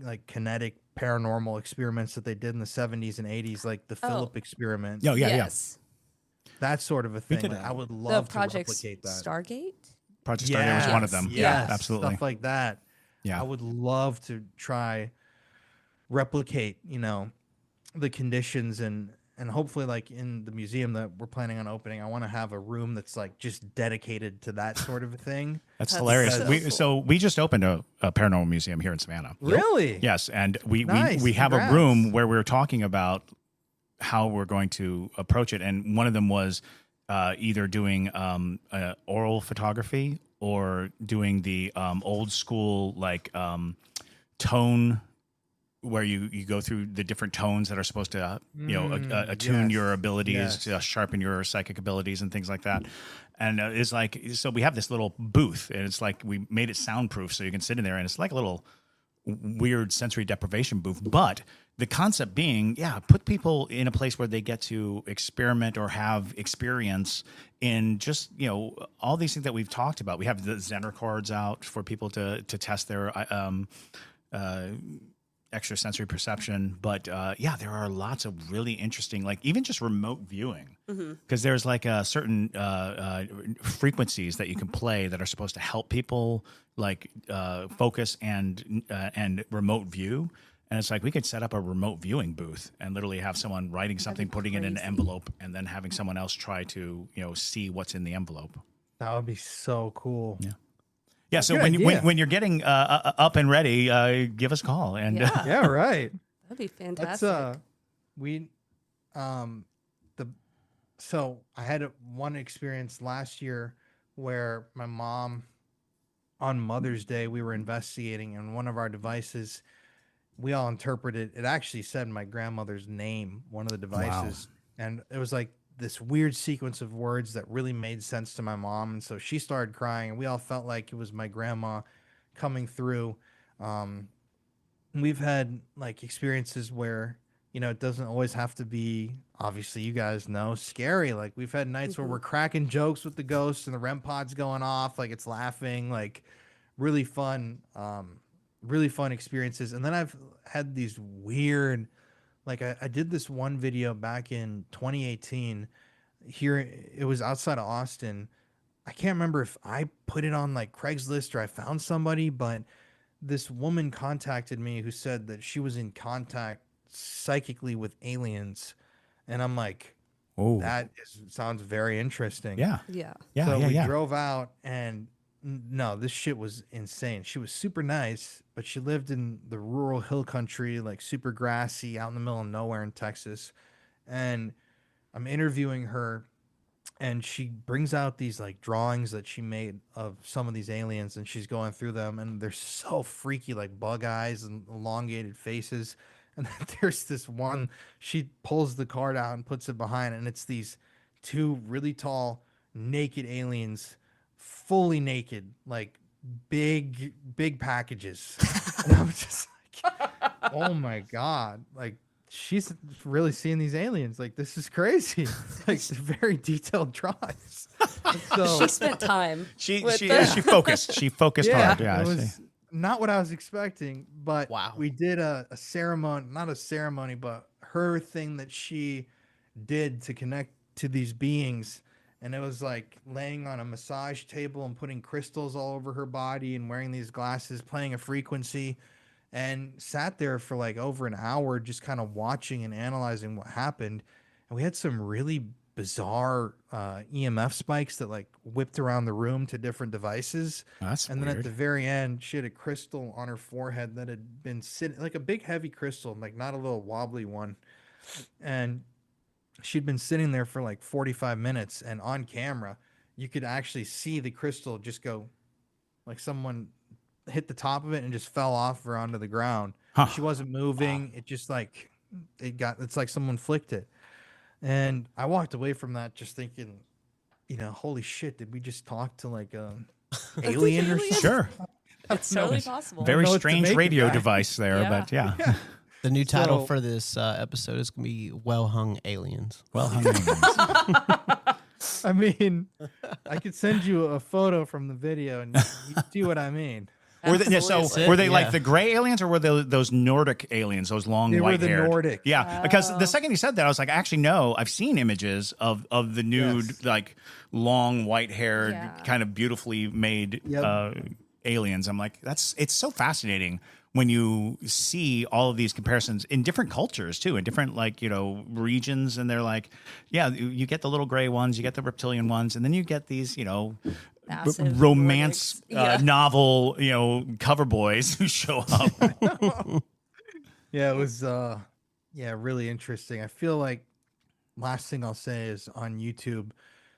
like kinetic paranormal experiments that they did in the 70s and 80s, like the Philip experiment. Oh, yeah, Yes. That sort of a thing. could, Like, I would The love to Project replicate that. Stargate? Project Stargate was one of them. Yes, Yeah, absolutely. Stuff like that. Yeah. I would love to try replicate, the conditions and hopefully like in the museum that we're planning on opening, I want to have a room that's like just dedicated to that sort of a thing. That's hilarious. so We just opened a paranormal museum here in Savannah. Really? Yes, and Nice. we have a Congrats. room where we're talking about how we're going to approach it, and one of them was either doing oral photography or doing the old school like tone, where you go through the different tones that are supposed to attune your abilities, to sharpen your psychic abilities and things like that. And it's like, so we have this little booth, and it's like we made it soundproof so you can sit in there, and it's like a little weird sensory deprivation booth. But the concept being, put people in a place where they get to experiment or have experience in just, all these things that we've talked about. We have the Zener cards out for people to test their extrasensory perception. But there are lots of really interesting, like even just remote viewing, because there's like a certain frequencies that you can play that are supposed to help people like focus and remote view. And it's like we could set up a remote viewing booth and literally have someone writing something, putting it in an envelope, and then having someone else try to, see what's in the envelope. That would be so cool. Yeah. Yeah. So Good when you're getting up and ready, give us a call. And Yeah, right. That'd be fantastic. So I had one experience last year where my mom, on Mother's Day, we were investigating, and one of our devices, we all interpreted it actually said my grandmother's name, one of the devices. Wow. And it was like this weird sequence of words that really made sense to my mom. And so she started crying, and we all felt like it was my grandma coming through. We've had like experiences where, it doesn't always have to be, obviously you guys know, scary. Like we've had nights where we're cracking jokes with the ghosts and the REM pod's going off, like it's laughing, like really fun experiences. And then I've had these weird, like I did this one video back in 2018 here. It was outside of Austin. I can't remember if I put it on like Craigslist or I found somebody, but this woman contacted me who said that she was in contact psychically with aliens. And I'm like, oh, sounds very interesting. Yeah. So we drove out, and no, this shit was insane. She was super nice, but she lived in the rural hill country, like super grassy, out in the middle of nowhere in Texas. And I'm interviewing her, and she brings out these like drawings that she made of some of these aliens, and she's going through them, and they're so freaky, like bug eyes and elongated faces. And then there's this one, she pulls the card out and puts it behind, and it's these two really tall, naked aliens, fully naked, like big packages. And I'm just like, oh my God. Like, she's really seeing these aliens. Like, this is crazy. Like, they're very detailed drawings. So she spent time. She focused. She focused hard. Yeah, it was not what I was expecting, but wow. We did a ceremony, not a ceremony, but her thing that she did to connect to these beings. And it was like laying on a massage table and putting crystals all over her body and wearing these glasses, playing a frequency, and sat there for like over an hour just kind of watching and analyzing what happened. And we had some really bizarre EMF spikes that like whipped around the room to different devices. That's and weird. Then at the very end, she had a crystal on her forehead that had been sitting, like a big heavy crystal, like not a little wobbly one. And she'd been sitting there for like 45 minutes, and on camera, you could actually see the crystal just go, like someone hit the top of it and just fell off her onto the ground. Huh. She wasn't moving. It just like, it's like someone flicked it. And I walked away from that just thinking, holy shit, did we just talk to like a alien or something? Sure. It's totally possible. Very strange radio device there, but yeah. The new title for this episode is going to be Well Hung Aliens. Well Hung Aliens. I mean, I could send you a photo from the video and you see what I mean. Were they, Absolutely. were they like the gray aliens, or were they those Nordic aliens, those long They were white the haired? Nordic. Yeah, because the second you said that, I was like, actually, no, I've seen images of the nude, like long white haired, kind of beautifully made aliens. I'm like, it's so fascinating when you see all of these comparisons in different cultures too, in different regions, and they're like, yeah, you get the little gray ones, you get the reptilian ones, and then you get these, Massive romance novel, cover boys who show up. Yeah, it was really interesting. I feel like last thing I'll say is on YouTube,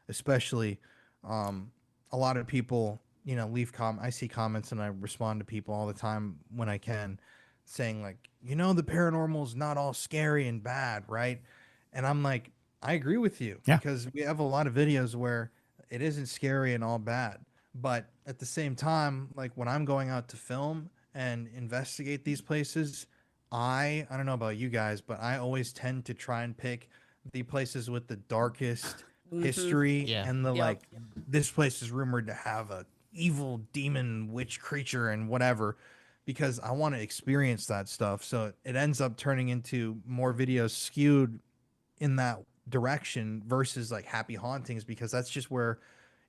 especially, a lot of people, leave I see comments and I respond to people all the time when I can, saying like, the paranormal is not all scary and bad, right? And I'm like, I agree with you, because we have a lot of videos where it isn't scary and all bad. But at the same time, like when I'm going out to film and investigate these places, I don't know about you guys, but I always tend to try and pick the places with the darkest history and the this place is rumored to have a evil demon witch creature and whatever, because I want to experience that stuff. So it ends up turning into more videos skewed in that direction versus like happy hauntings, because that's just where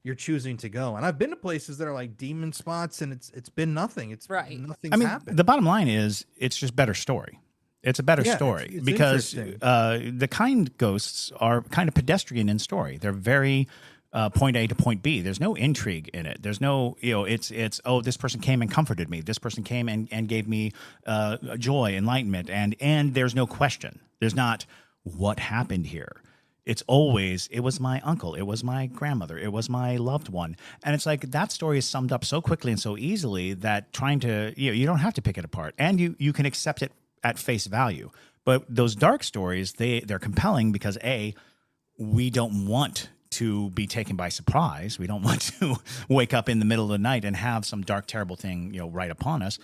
you're choosing to go. And I've been to places that are like demon spots, and it's been nothing. It's nothing's happened. The bottom line is it's just better story. It's a better story it's because the kind ghosts are kind of pedestrian in story. They're very point A to point B. There's no intrigue in it. There's no, it's this person came and comforted me. This person came and gave me joy, enlightenment, and there's no question. There's not what happened here. It's always, it was my uncle, it was my grandmother, it was my loved one. And it's like that story is summed up so quickly and so easily that trying to, you don't have to pick it apart, and you can accept it at face value. But those dark stories, they're compelling because we don't want to be taken by surprise. We don't want to wake up in the middle of the night and have some dark, terrible thing, right upon us.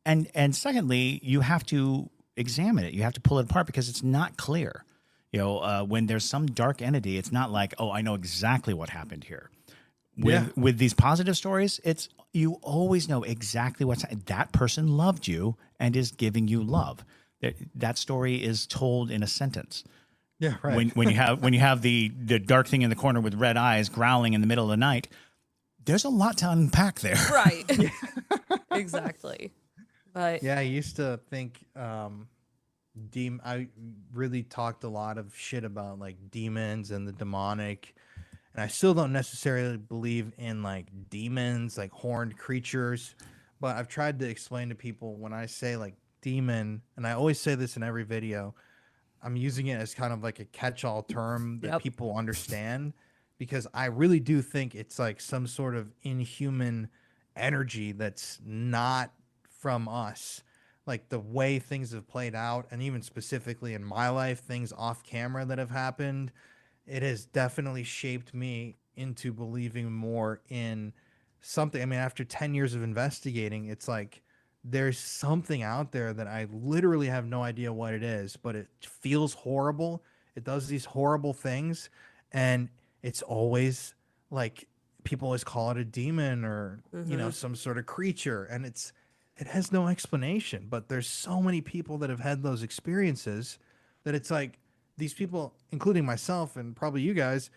And secondly, you have to examine it. You have to pull it apart because it's not clear. When there's some dark entity, it's not like, I know exactly what happened here. With these positive stories, it's you always know exactly that person loved you and is giving you love. That story is told in a sentence. Yeah, right. When you have the dark thing in the corner with red eyes growling in the middle of the night, there's a lot to unpack there. Right. Exactly. But I used to think I really talked a lot of shit about like demons and the demonic, and I still don't necessarily believe in like demons, like horned creatures, but I've tried to explain to people when I say like demon, and I always say this in every video, I'm using it as kind of like a catch-all term that people understand, because I really do think it's like some sort of inhuman energy that's not from us. Like the way things have played out, and even specifically in my life, things off camera that have happened, it has definitely shaped me into believing more in something. I mean, after 10 years of investigating, it's like there's something out there that I literally have no idea what it is, but it feels horrible. It does these horrible things, and it's always like people always call it a demon or some sort of creature, and it has no explanation. But there's so many people that have had those experiences that it's like these people, including myself and probably you guys,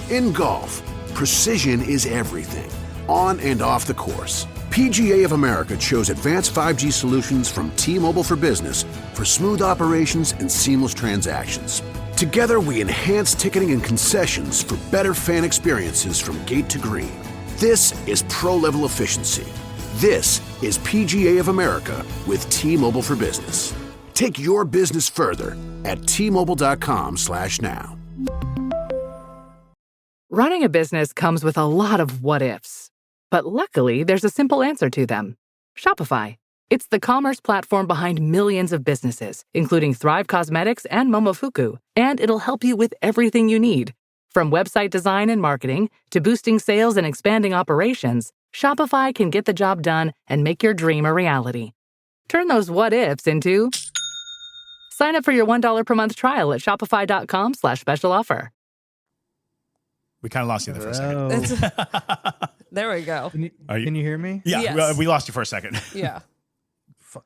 in golf, precision is everything, on and off the course. PGA of America chose advanced 5G solutions from T-Mobile for Business for smooth operations and seamless transactions. Together, we enhance ticketing and concessions for better fan experiences from gate to green. This is pro-level efficiency. This is PGA of America with T-Mobile for Business. Take your business further at T-Mobile.com/now. Running a business comes with a lot of what-ifs. But luckily, there's a simple answer to them. Shopify. It's the commerce platform behind millions of businesses, including Thrive Cosmetics and Momofuku. And it'll help you with everything you need. From website design and marketing to boosting sales and expanding operations, Shopify can get the job done and make your dream a reality. Turn those what-ifs into... Sign up for your $1 per month trial at shopify.com/special offer. We kind of lost you there for a second. There we go. Can you hear me? Yeah, Yes. we lost you for a second. Yeah.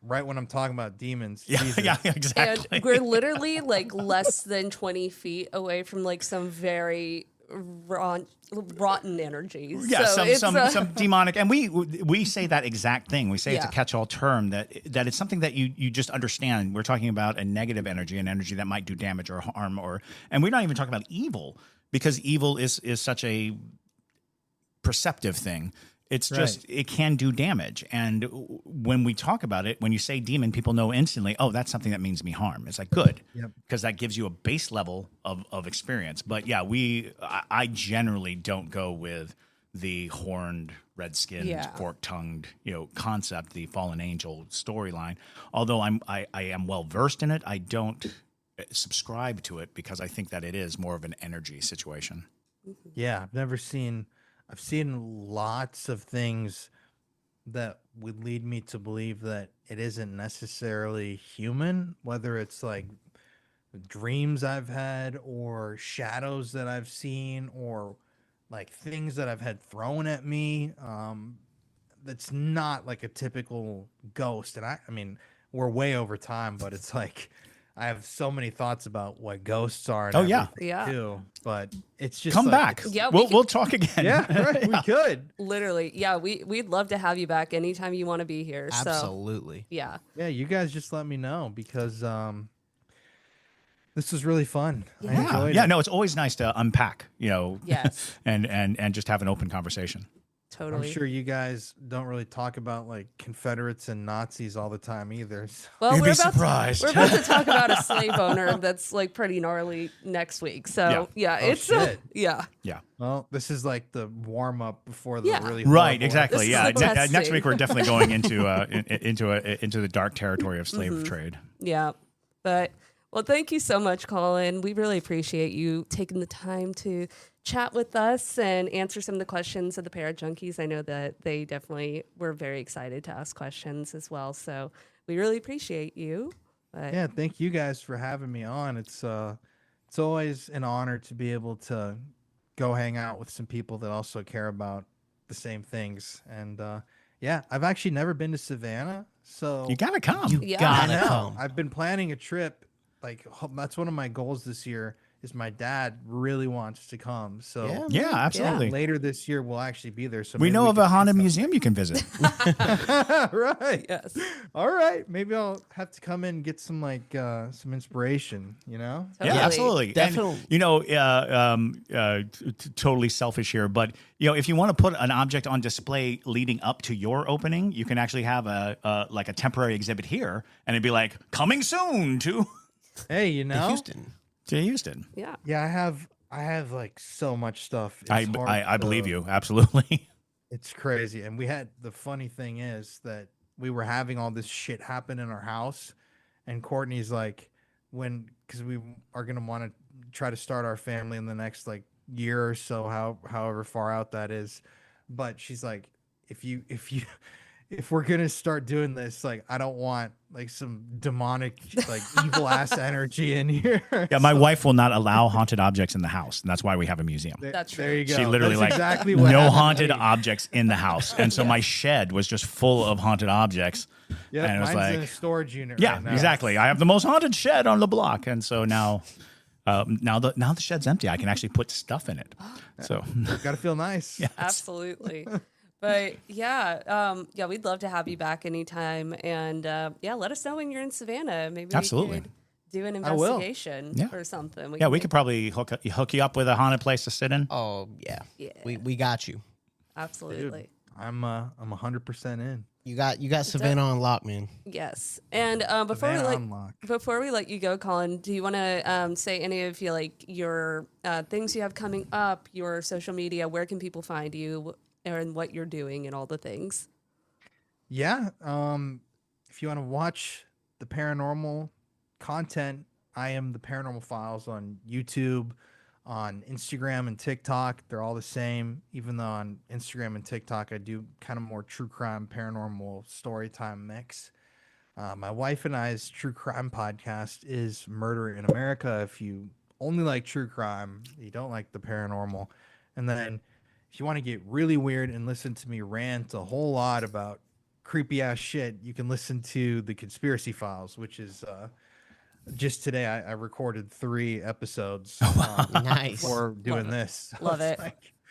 Right when I'm talking about demons. Yeah, Jesus. yeah, exactly. And we're literally like less than 20 feet away from like some very rotten energies. Yeah, so it's, some demonic, and we say that exact thing. We say it's a Yeah. catch-all term that it's something that you just understand. We're talking about a negative energy, an energy that might do damage or harm, and we're not even talking about evil, because evil is such a perceptive thing. It's just, it can do damage. And when we talk about it, when you say demon, people know instantly, oh, that's something that means me harm. It's like, good, because that gives you a base level of experience. But yeah, I generally don't go with the horned, red-skinned, fork-tongued, concept, the fallen angel storyline. Although I am well-versed in it, I don't subscribe to it because I think that it is more of an energy situation. Yeah, I've seen lots of things that would lead me to believe that it isn't necessarily human, whether it's like dreams I've had or shadows that I've seen or like things that I've had thrown at me. That's not like a typical ghost. And I mean, we're way over time, but it's like I have so many thoughts about what ghosts are. And too, but it's just come like, back. Yeah, we'll talk again. Yeah, right. We could literally. Yeah, we'd love to have you back anytime you want to be here. Absolutely. So, yeah. Yeah, you guys just let me know because this was really fun. I Yeah, enjoyed yeah. it. No, it's always nice to unpack, Yes. and just have an open conversation. Totally. I'm sure you guys don't really talk about like Confederates and Nazis all the time either. So. Well, You'd we're be surprised. we're about to talk about a slave owner that's like pretty gnarly next week. So yeah, Oh, it's shit. Yeah. Well, this is like the warm up before the Yeah. really Right, horrible exactly. This is Yeah, the testing. next week we're definitely going into the dark territory of slave trade. Yeah. But well, thank you so much, Colin. We really appreciate you taking the time to chat with us and answer some of the questions of the Para Junkies. I know that they definitely were very excited to ask questions as well. So we really appreciate you. But Yeah, thank you guys for having me on. It's always an honor to be able to go hang out with some people that also care about the same things. And yeah, I've actually never been to Savannah, so You gotta come. Yeah. Gotta I know. come. I've been planning a trip. Like that's one of my goals this year. Is my dad really wants to come? So Yeah, absolutely. later this year we'll actually be there. So We maybe know of could a do haunted something. museum you can visit. Right. yes. All right. Maybe I'll have to come in and get some like some inspiration. Yeah, Totally. absolutely. Definitely. And, totally selfish here, but if you want to put an object on display leading up to your opening, you can actually have a temporary exhibit here, and it'd be like coming soon to Hey, Houston. Houston. Yeah. Yeah, I have like so much stuff. It's I hard believe to- you absolutely. It's crazy. And the funny thing is that we were having all this shit happen in our house, and Courtney's like, because we are gonna want to try to start our family in the next like year or so, however far out that is. But she's like, if we're gonna start doing this, like I don't want like some demonic like evil ass energy in here. Yeah, my wife will not allow haunted objects in the house, and that's why we have a museum. That's There you go. She literally That's like exactly what no happened to haunted me. objects in the house, and so my shed was just full of haunted objects. Yeah, and it was mine's in a like, storage unit. yeah, right now. exactly. I have the most haunted shed on the block, and so now the shed's empty. I can actually put stuff in it. So Gotta feel nice. yeah, Absolutely. But yeah, we'd love to have you back anytime. And let us know when you're in Savannah. Maybe Absolutely. we could do an I will. investigation Yeah. or something. we could probably hook you up with a haunted place to sit in. Oh yeah. Yeah. We got you. Absolutely. I'm 100% in. You got Savannah on lock, man. Yes. And before Savannah unlocked. we let you go, Colin, do you want to say any of your things you have coming up, your social media? Where can people find you, and what you're doing, and all the things? Yeah. If you want to watch the paranormal content, I am the Paranormal Files on YouTube, on Instagram and TikTok. They're all the same, even though on Instagram and TikTok I do kind of more true crime, paranormal story time mix. My wife and I's true crime podcast is Murder in America. If you only like true crime, you don't like the paranormal. And then if you want to get really weird and listen to me rant a whole lot about creepy ass shit, you can listen to the Conspiracy Files, which is just today I recorded 3 episodes. Nice. Before doing this. Love it.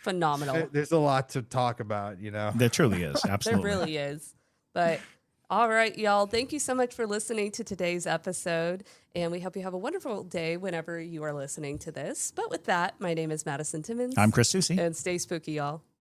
Phenomenal. There's a lot to talk about, you know. There truly is. Absolutely. There really is. But all right, y'all. Thank you so much for listening to today's episode. And we hope you have a wonderful day whenever you are listening to this. But with that, my name is Madison Timmons. I'm Chris Soucy. And stay spooky, y'all.